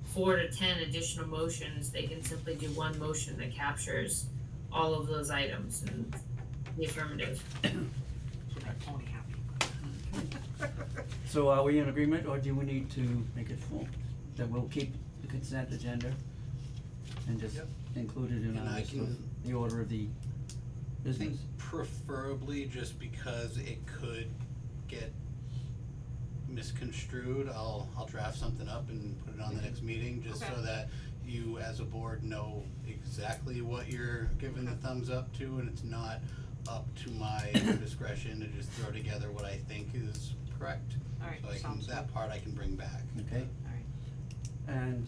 4 to 10 additional motions, they can simply do one motion that captures all of those items in the affirmative. So make Tony happy. so are we in agreement, or do we need to make it full, that we'll keep the consent agenda? And just Yep. include it in And our I list of can- the order of the I think business? preferably just because it could get misconstrued, I'll draft something up and put it on the next meeting, just so Okay. that you as a board know exactly what you're giving the thumbs up to, and it's not up to my discretion to just throw together what I think is correct. Alright, So I can, sounds good. that part I can bring back. Okay, Alright, and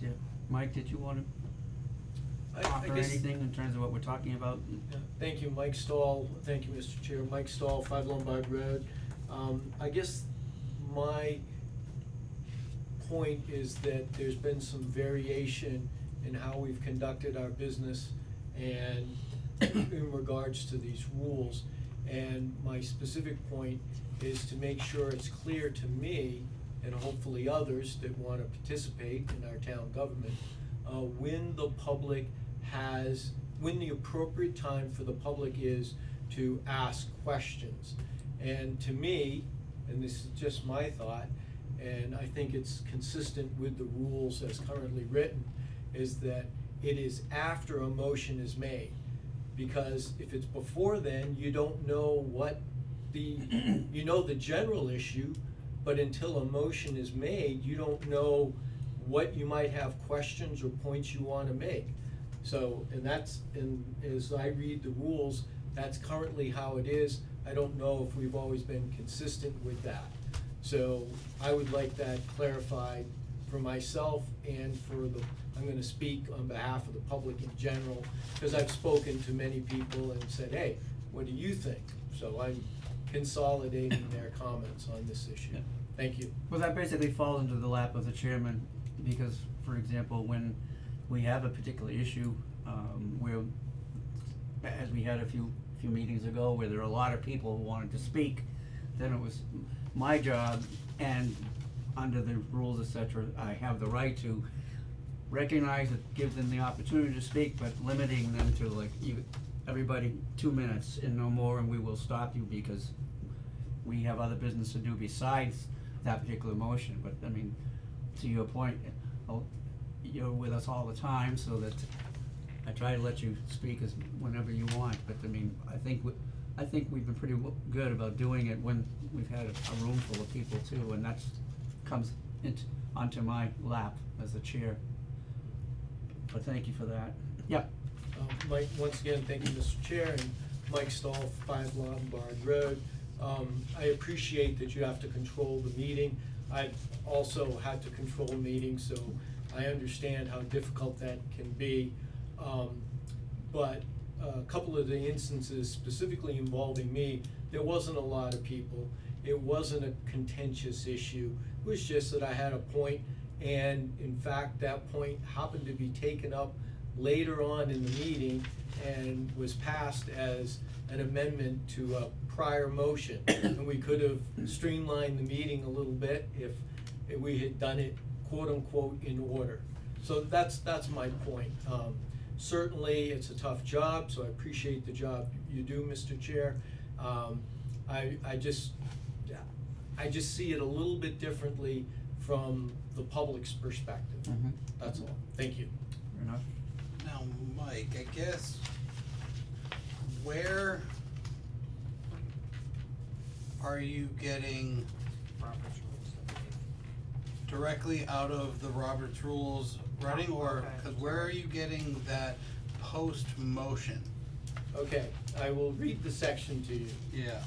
Mike, did you wanna I offer guess, anything in terms of what we're talking about? yeah, thank you, Mike Stahl, thank you, Mr. Chair, Mike Stahl, 5 Lombard Road. I guess my point is that there's been some variation in how we've conducted our business and in regards to these rules. And my specific point is to make sure it's clear to me, and hopefully others that wanna participate in our town government, when the public when the appropriate time for the public is to ask questions. And to me, and this is just my thought, and I think it's consistent with the rules as currently written, is that it is after a motion is made. Because if it's before then, you don't know what you know the general issue, but until a motion is made, you don't know what you might have questions or points you wanna make. So, and as I read the rules, that's currently how it is. I don't know if we've always been consistent with that. So I would like that clarified for myself and I'm gonna speak on behalf of the public in general, cause I've spoken to many people and said, hey, what do you think? So I'm consolidating their comments on this issue. Yeah. Thank you. Well, that basically falls into the lap of the chairman, because, for example, when we have a particular issue, where, as we had a few meetings ago, where there are a lot of people who wanted to speak, then it was my job, and under the rules, et cetera, I have the right to recognize it, give them the opportunity to speak, but limiting them to like, everybody 2 minutes and no more, and we will stop you because we have other business to do besides that particular motion. But I mean, to your point, you're with us all the time, so that I try to let you speak as whenever you want, but I mean, I think we've been pretty good about doing it when we've had a room full of people too, and that's comes onto my lap as the chair. But thank you for that. Yeah, Mike, once again, thank you, Mr. Chair, and Mike Stahl, 5 Lombard Road. I appreciate that you have to control the meeting. I've also had to control meetings, so I understand how difficult that can be. But a couple of the instances specifically involving me, there wasn't a lot of people. It wasn't a contentious issue. It was just that I had a point, and in fact, that point happened to be taken up later on in the meeting and was passed as an amendment to a prior motion. And we could have streamlined the meeting a little bit if we had done it quote-unquote in order. So that's my point. Certainly, it's a tough job, so I appreciate the job you do, Mr. Chair. I just see it a little bit differently from the public's perspective. Mhm. That's all. Thank you. Fair enough. Now, Mike, I guess, where are you getting Robert's rules that we need. directly out of the Robert's Rules writing, or, Okay. cause where are you getting that post-motion? Okay, I will read the section to you. Yeah.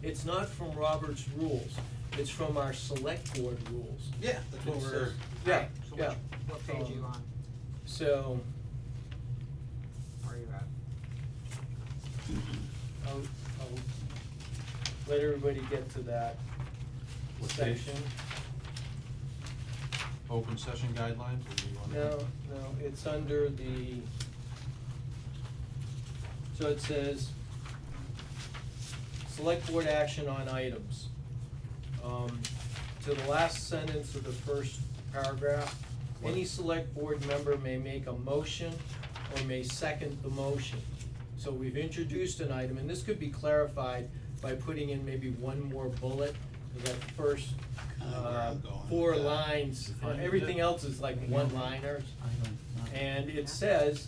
It's not from Robert's Rules, it's from our select board rules. Yeah, that's what It we're, says- Yeah, Alright, so yeah. what page are you on? So, Where are you at? I'll let everybody get to that What page? section. Open session guidelines, or do you wanna? No, it's under the, so it says, select board action on items. To the last sentence of the first paragraph, any select board member may make a motion or may second the motion. So we've introduced an item, and this could be clarified by putting in maybe one more bullet, cause that first, Kinda where I'm going with 4 that. lines, Define it. everything else is like one-liners. I don't, not. And it says,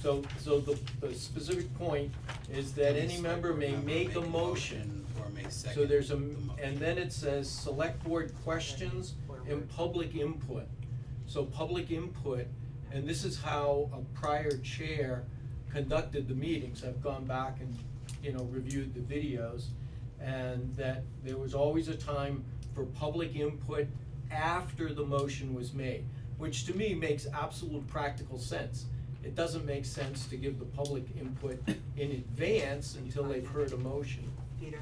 so the specific point is that any member may make a motion. or may second So there's the motion. and then it says, select board questions and public input. So public input, and this is how a prior chair conducted the meetings. I've gone back and, reviewed the videos, and that there was always a time for public input after the motion was made, which to me makes absolute practical sense. It doesn't make sense to give the public input in advance until they've heard a motion. Peter,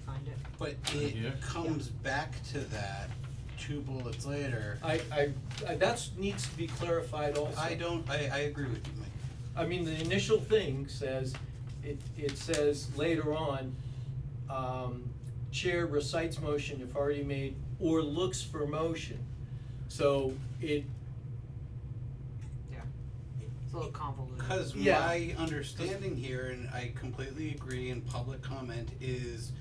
find it. But Here? it comes back to that 2 bullets later. I that's needs to be clarified also. I agree with you, Mike. I mean, the initial thing says, it says later on, chair recites motion if already made or looks for motion. So Yeah. It's a little convoluted. Cause Yeah. my understanding here, and I completely agree in public comment, is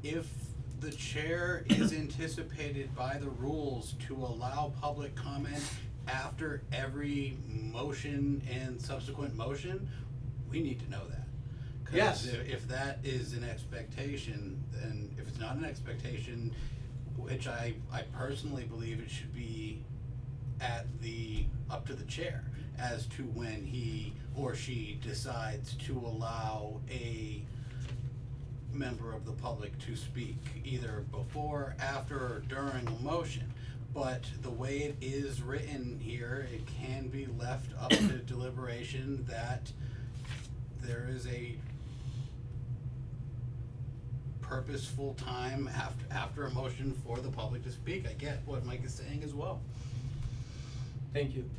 if the chair is anticipated by the rules to allow public comment after every motion and subsequent motion, we need to know that. Yes. Cause if that is an expectation, then if it's not an expectation, which I personally believe it should be up to the chair as to when he or she decides to allow a member of the public to speak, either before, after, or during a motion. But the way it is written here, it can be left up to deliberation that there is a purposeful time after a motion for the public to speak. I get what Mike is saying as well. thank you.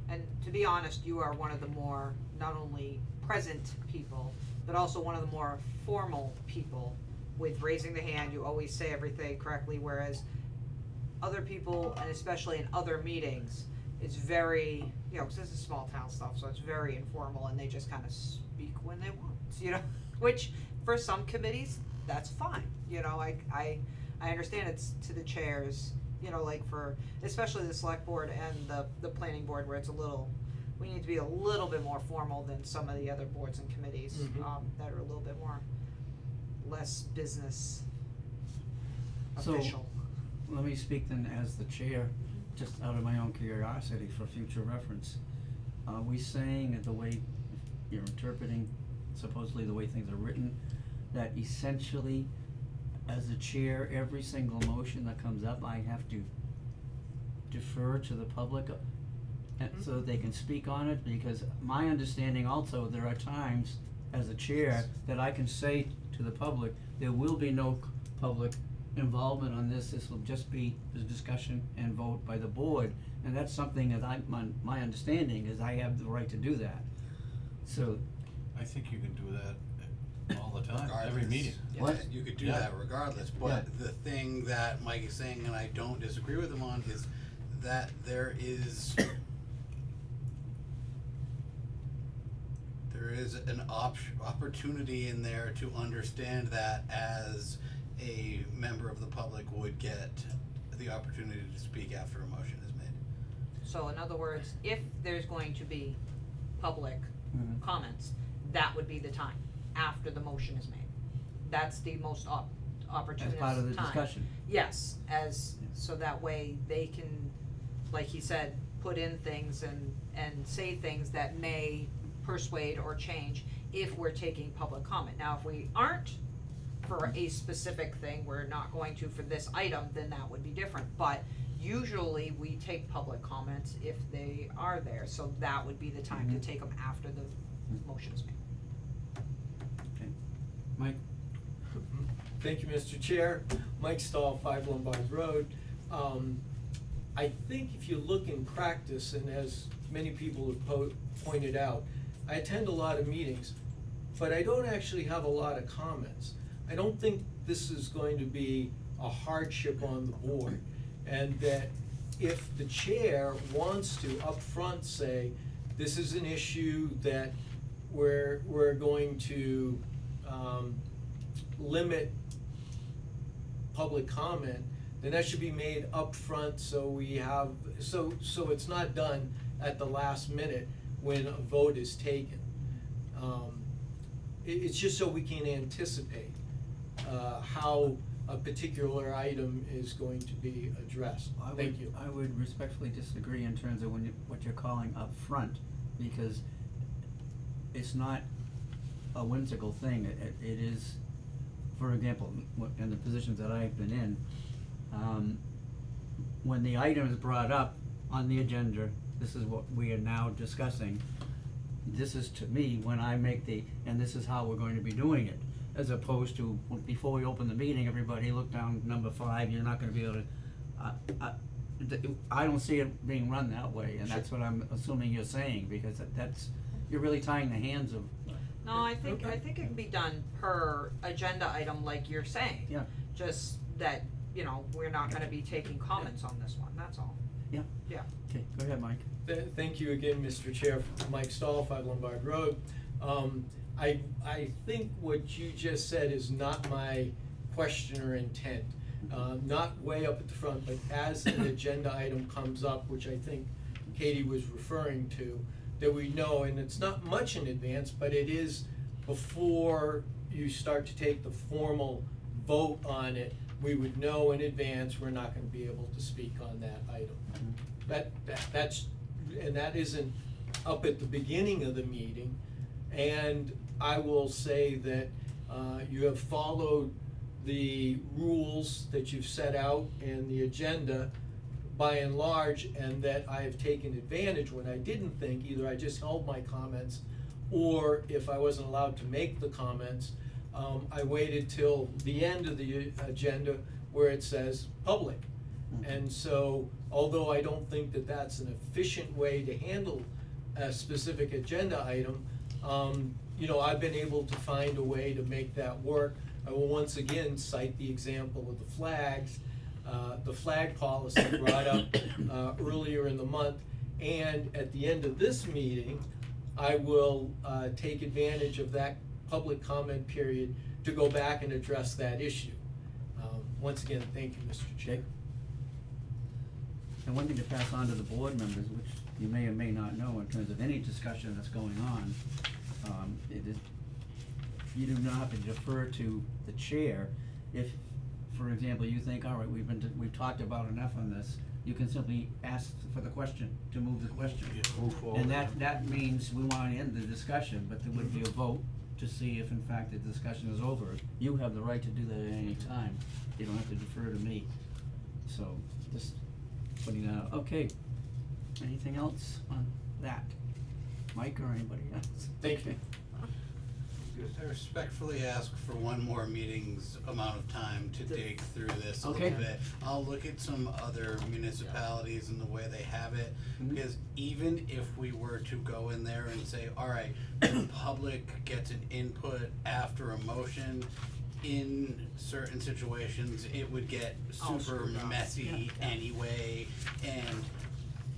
And to be honest, you are one of the more, not only present people, but also one of the more formal people with raising the hand. You always say everything correctly, whereas other people, and especially in other meetings, it's very, 'cause this is small town stuff, so it's very informal, and they just kinda speak when they want, which for some committees, that's fine, I understand it's to the chairs, like for, especially the select board and the planning board, where it's we need to be a little bit more formal than some of the other boards and committees, Mhm. that are a little bit less business So- official. Let me speak then as the chair, just out of my own curiosity for future reference. Are we saying that the way you're interpreting supposedly the way things are written, that essentially as the chair, every single motion that comes up, I have to defer to the public and so that they can speak on it, because my understanding also, there are times as a chair that I can say to the public, there will be no public involvement on this will just be the discussion and vote by the board, and that's something that my understanding is I have the right to do that. So, I think you can do that all the time, every Regardless. meeting. What? You could do Yeah. that regardless, but the thing that Mike is saying, and I don't disagree with him on, is that there is an opportunity in there to understand that as a member of the public would get the opportunity to speak after a motion is made. So in other words, if there's going to be public Mhm. comments, that would be the time, after the motion is made. That's the most opportune as time. part of the discussion. Yes, so that way they can, like he said, put in things and say things that may persuade or change if we're taking public comment. Now, if we aren't for a specific thing, we're not going to for this item, then that would be different. But usually we take public comments if they are there, so that would be the time to Mhm. take them after the motion is made. Okay. Mike? Thank you, Mr. Chair. Mike Stahl, 5 Lombard Road. I think if you look in practice, and as many people have pointed out, I attend a lot of meetings, but I don't actually have a lot of comments. I don't think this is going to be a hardship on the board, and that if the chair wants to upfront say, this is an issue that we're going to, limit public comment, then that should be made upfront, so we have, so it's not done at the last minute when a vote is taken. It's just so we can anticipate, how a particular item is going to be addressed. Thank you. I would respectfully disagree in terms of what you're calling upfront, because it's not a whimsical thing. It is, for example, in the positions that I've been in, when the item is brought up on the agenda, this is what we are now discussing. This is to me when I make and this is how we're going to be doing it, as opposed to before we open the meeting, everybody look down number 5, you're not gonna be able to, I don't see it being run that way, and that's what I'm assuming you're saying, because that's, you're really tying the hands of. No, I think Okay. it can be done per agenda item like you're saying. Yeah. Just that, we're not gonna be taking comments on this one, that's all. Yeah. Yeah. Okay, go ahead, Mike. Thank you again, Mr. Chair. Mike Stahl, 5 Lombard Road. I think what you just said is not my question or intent. Not way up at the front, but as an agenda item comes up, which I think Katie was referring to, that we know, and it's not much in advance, but it is before you start to take the formal vote on it, we would know in advance we're not gonna be able to speak on that item. That isn't up at the beginning of the meeting, and I will say that, you have followed the rules that you've set out in the agenda by and large, and that I have taken advantage when I didn't think, either I just held my comments, or if I wasn't allowed to make the comments, I waited till the end of the agenda where it says public. And so, although I don't think that that's an efficient way to handle a specific agenda item, I've been able to find a way to make that work. I will once again cite the example of the flags, the flag policy brought up earlier in the month. And at the end of this meeting, I will take advantage of that public comment period to go back and address that issue. Once again, thank you, Mr. Chair. Jake? And one thing to pass on to the board members, which you may or may not know in terms of any discussion that's going on, it is, you do not have to defer to the chair. If, for example, you think, all right, we've talked about enough on this, you can simply ask for the question, to move the question. Yeah, move forward. And that means we wanna end the discussion, but there would be a vote to see if in fact the discussion is over. You have the right to do that at any time, you don't have to defer to me. So, just putting that out, okay. anything else on that? Mike or anybody else? Thank you. Okay. I respectfully ask for one more meeting's amount of time to dig through this a Okay. little bit. I'll look at some other municipalities and the way they have it, Mhm. because even if we were to go in there and say, alright, the public gets an input after a motion, in certain situations, it would get All super screwed up. messy anyway, and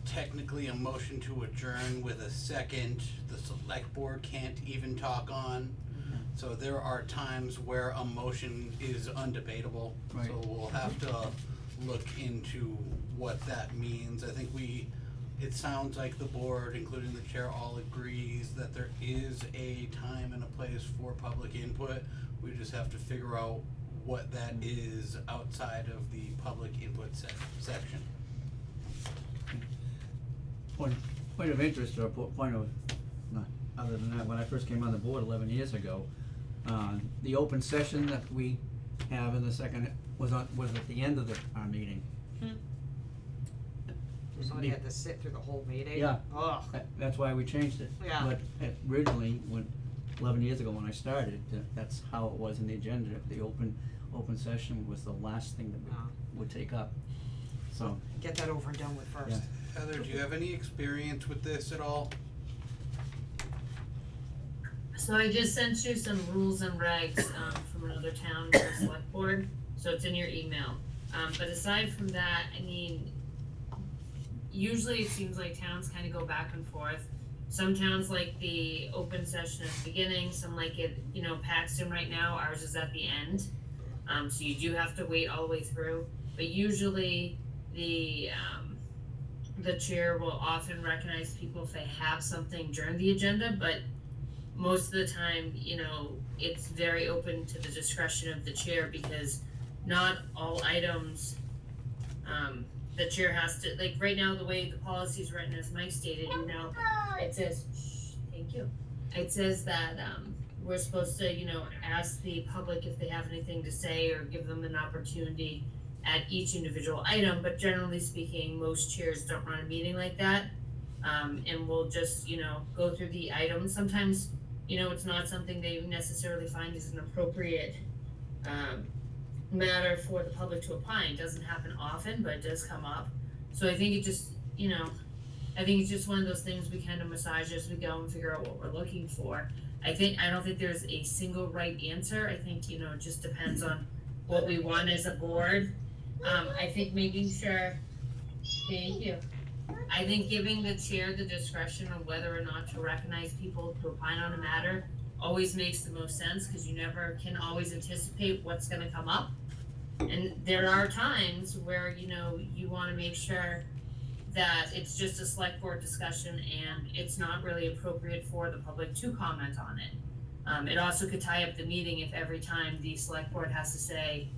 technically a motion to adjourn with a second, the select board can't even talk on. So there are times where a motion is undebatable, Right. so we'll have to look into what that means. I think it sounds like the board, including the chair, all agrees that there is a time and a place for public input. We just have to figure out what that is outside of the public input section. Point of interest or point of, not, other than that, when I first came on the board 11 years ago, the open session that we have in the second was at the end of our meeting. Somebody had to sit through the whole meeting. Yeah. Ugh. That's why we changed it. Yeah. But originally, 11 years ago when I started, that's how it was in the agenda. The open session was the last thing that we Ah. would take up. So, Get that over and done with first. Yeah. Heather, do you have any experience with this at all? So I just sent you some rules and regs, from another town, for select board, so it's in your email. But aside from that, I mean, usually it seems like towns kinda go back and forth. Some towns like the open session at the beginning, some like it, Paxton right now, ours is at the end. So you do have to wait all the way through, but usually the chair will often recognize people if they have something during the agenda, but most of the time, it's very open to the discretion of the chair, because not all items, the chair has to, like, right now, the way the policy is written, as Mike stated, it says, thank you. It says that, we're supposed to, ask the public if they have anything to say, or give them an opportunity at each individual item, but generally speaking, most chairs don't run a meeting like that. And we'll just, go through the items. Sometimes, it's not something they necessarily find is an appropriate, matter for the public to opine. It doesn't happen often, but it does come up. So I think it just, I think it's just one of those things we kind of massage as we go and figure out what we're looking for. I don't think there's a single right answer. I think, it just depends on what we want as a board. I think making sure, thank you. I think giving the chair the discretion on whether or not to recognize people to opine on a matter always makes the most sense, because you never can always anticipate what's gonna come up. And there are times where, you wanna make sure that it's just a select board discussion and it's not really appropriate for the public to comment on it. It also could tie up the meeting if every time the select board has to say,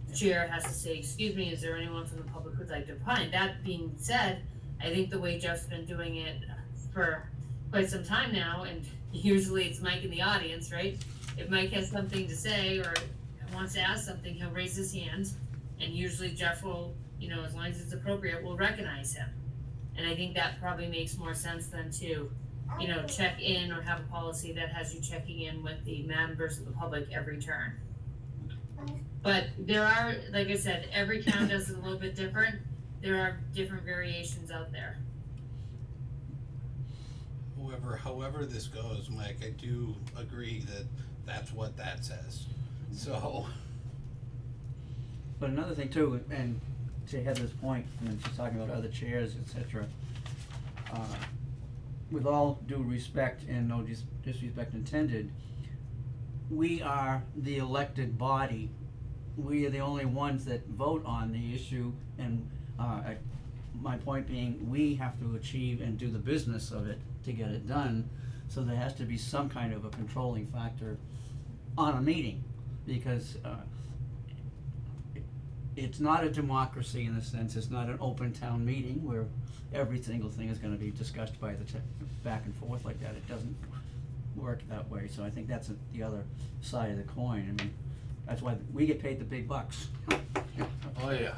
the chair has to say, excuse me, is there anyone from the public who'd like to opine? That being said, I think the way Jeff's been doing it for quite some time now, and usually it's Mike in the audience, right? If Mike has something to say or wants to ask something, he'll raise his hand, and usually Jeff will, as long as it's appropriate, will recognize him. And I think that probably makes more sense than to, check in or have a policy that has you checking in with the members of the public every turn. But there are, like I said, every town does it a little bit different. There are different variations out there. However this goes, Mike, I do agree that that's what that says. So, but another thing too, and to Heather's point, when she's talking about other chairs, et cetera, with all due respect and no disrespect intended, we are the elected body. We are the only ones that vote on the issue, and my point being, we have to achieve and do the business of it to get it done. So there has to be some kind of a controlling factor on a meeting, because it's not a democracy in the sense, it's not an open town meeting where every single thing is gonna be discussed by the back and forth like that. It doesn't work that way, so I think that's the other side of the coin. I mean, that's why we get paid the big bucks. Oh, yeah.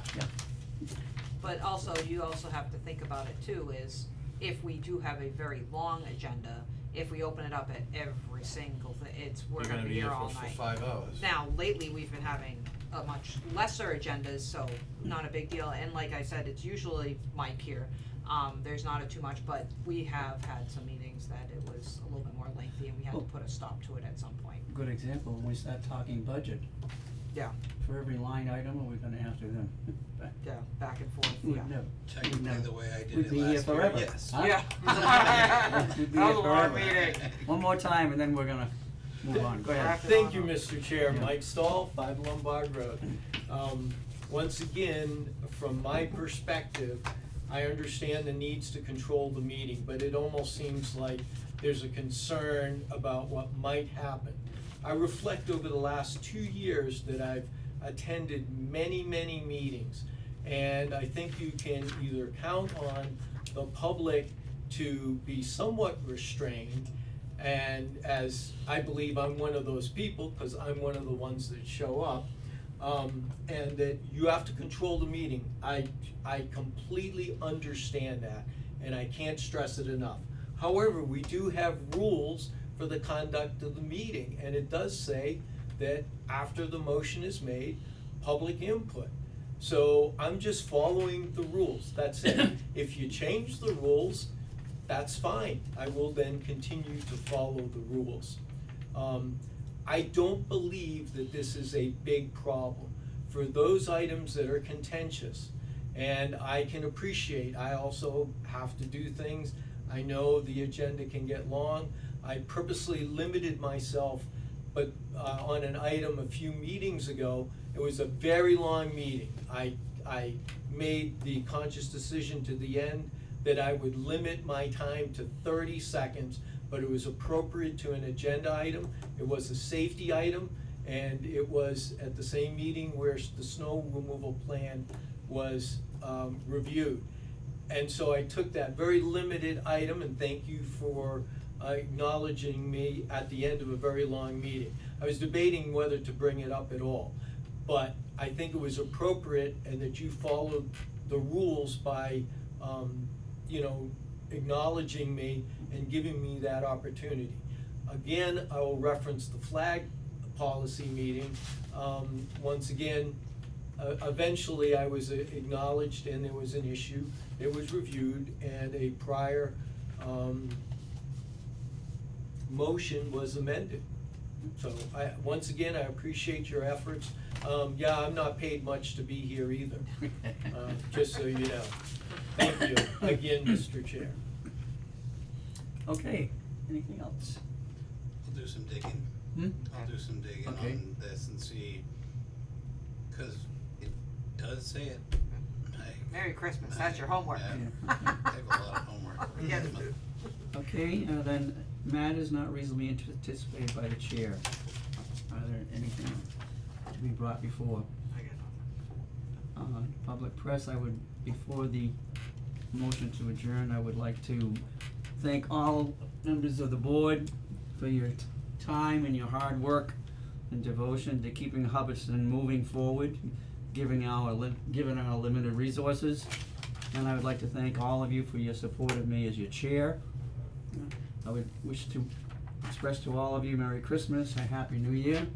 But also, you also have to think about it too, is if we do have a very long agenda, if we open it up at every single thing, we're gonna be here all for night. 5 hours. Now, lately, we've been having a much lesser agendas, so not a big deal, and like I said, it's usually Mike here. There's not too much, but we have had some meetings that it was a little bit more lengthy and we had to put a stop to it at some point. Good example, when we start talking budget, Yeah, for every line item, are we gonna have to then, yeah, back and forth, we'd yeah. never, Technically, never- the way I did we'd it be here last year, forever. yes. Huh? Yeah. We'd be That here was a long forever. meeting. One more time and then we're gonna move on, go ahead. Wrap it Thank on you, up. Mr. Chair. Yeah. Mike Stahl, 5 Lombard Road. Once again, from my perspective, I understand the needs to control the meeting, but it almost seems like there's a concern about what might happen. I reflect over the last 2 years that I've attended many, many meetings, and I think you can either count on the public to be somewhat restrained, and as I believe I'm one of those people, because I'm one of the ones that show up, and that you have to control the meeting. I completely understand that, and I can't stress it enough. However, we do have rules for the conduct of the meeting, and it does say that after the motion is made, public input. So I'm just following the rules, that's it. If you change the rules, that's fine. I will then continue to follow the rules. I don't believe that this is a big problem. For those items that are contentious, and I can appreciate, I also have to do things. I know the agenda can get long. I purposely limited myself, but on an item a few meetings ago, it was a very long meeting. I made the conscious decision to the end that I would limit my time to 30 seconds, but it was appropriate to an agenda item. It was a safety item, and it was at the same meeting where the snow removal plan was reviewed. And so I took that very limited item, and thank you for acknowledging me at the end of a very long meeting. I was debating whether to bring it up at all, but I think it was appropriate and that you followed the rules by, acknowledging me and giving me that opportunity. Again, I will reference the flag policy meeting. Once again, eventually I was acknowledged and there was an issue. It was reviewed and a prior motion was amended. So once again, I appreciate your efforts. Yeah, I'm not paid much to be here either, just so you know. Thank you again, Mr. Chair. Okay, anything else? I'll do some digging. I'll do some digging Okay. on this and see, cause it does say it. Merry Christmas, that's your homework. Yeah, I have a lot of homework. Yeah. Okay, then matters not reasonably anticipated by the chair. Are there anything to be brought before? I got nothing. Public press, before the motion to adjourn, I would like to thank all members of the board for your time and your hard work and devotion to keeping Hubbardston moving forward, given our limited resources. And I would like to thank all of you for your support of me as your chair. I would wish to express to all of you Merry Christmas, a Happy New Year,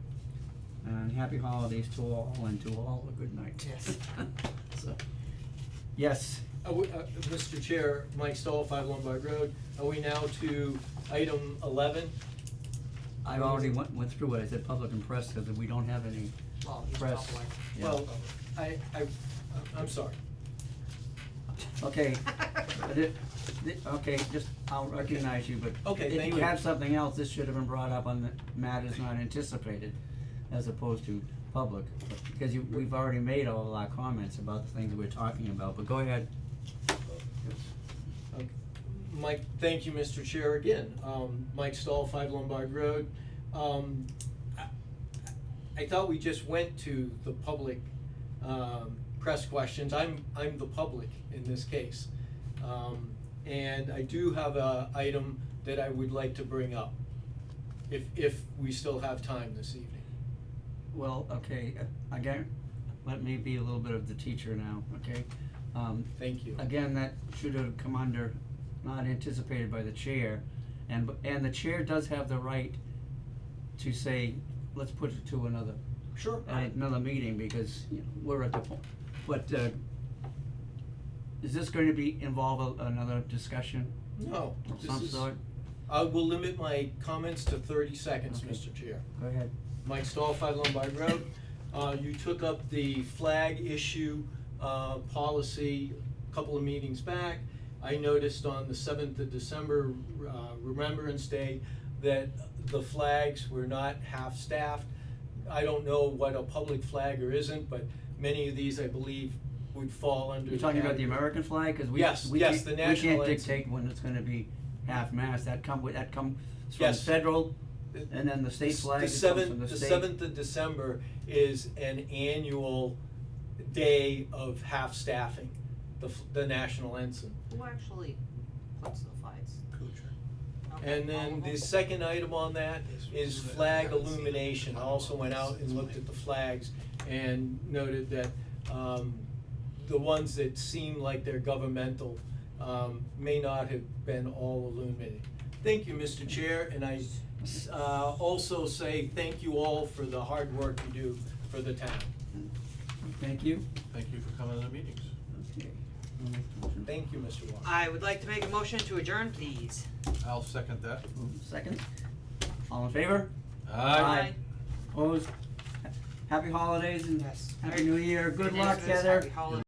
and Happy Holidays to all, and to all a good night. Yes. So, yes, Mr. Chair, Mike Stahl, 5 Lombard Road. Are we now to item 11? I've already went through it, I said public and press, because we don't have any Well, he's press. public. Yeah. Well, I'm sorry. Okay, okay, just, I'll recognize you, but Okay, if thank you you. have something else, this should have been brought up on the matters not anticipated, as opposed to public, because we've already made all of our comments about the things we're talking about, but go ahead. Mike, thank you, Mr. Chair, again. Mike Stahl, 5 Lombard Road. I thought we just went to the public, press questions. I'm the public in this case. And I do have a item that I would like to bring up, if we still have time this evening. Well, okay, again, let me be a little bit of the teacher now, okay? Thank you. Again, that should have come under, not anticipated by the chair, and the chair does have the right to say, let's put it to another, Sure. another meeting, because, you know, we're at the point, but, is this going to be, involve another discussion No, of this some is, sort? I will limit my comments to 30 seconds, Okay. Mr. Chair. Go ahead. Mike Stahl, 5 Lombard Road. You took up the flag issue, policy a couple of meetings back. I noticed on the 7th of December, Remembrance Day, that the flags were not half-staffed. I don't know what a public flag or isn't, but many of these, I believe, would fall under You're the talking about the category. American flag, cause we, Yes, we yes, can't, the we national can't anthem. dictate when it's gonna be half-mast, that comes from Yes. federal, and then the state flag, it comes from the state. 7th of December is an annual day of half-staffing, the national ensign. Who actually puts the flags? Kuchar. Okay, And then all of the them? second item on that is flag illumination. I also went out and looked at the flags and noted that, the ones that seem like they're governmental, may not have been all illuminated. Thank you, Mr. Chair, and I, also say thank you all for the hard work you do for the town. Thank you. Thank you for coming to the meetings. Okay. Thank you, Mr. Walker. I would like to make a motion to adjourn, please. I'll second that. Second, all in favor? Aye. Opposed? Happy holidays and Yes. Happy New Year, good It luck, is Heather. Happy holidays.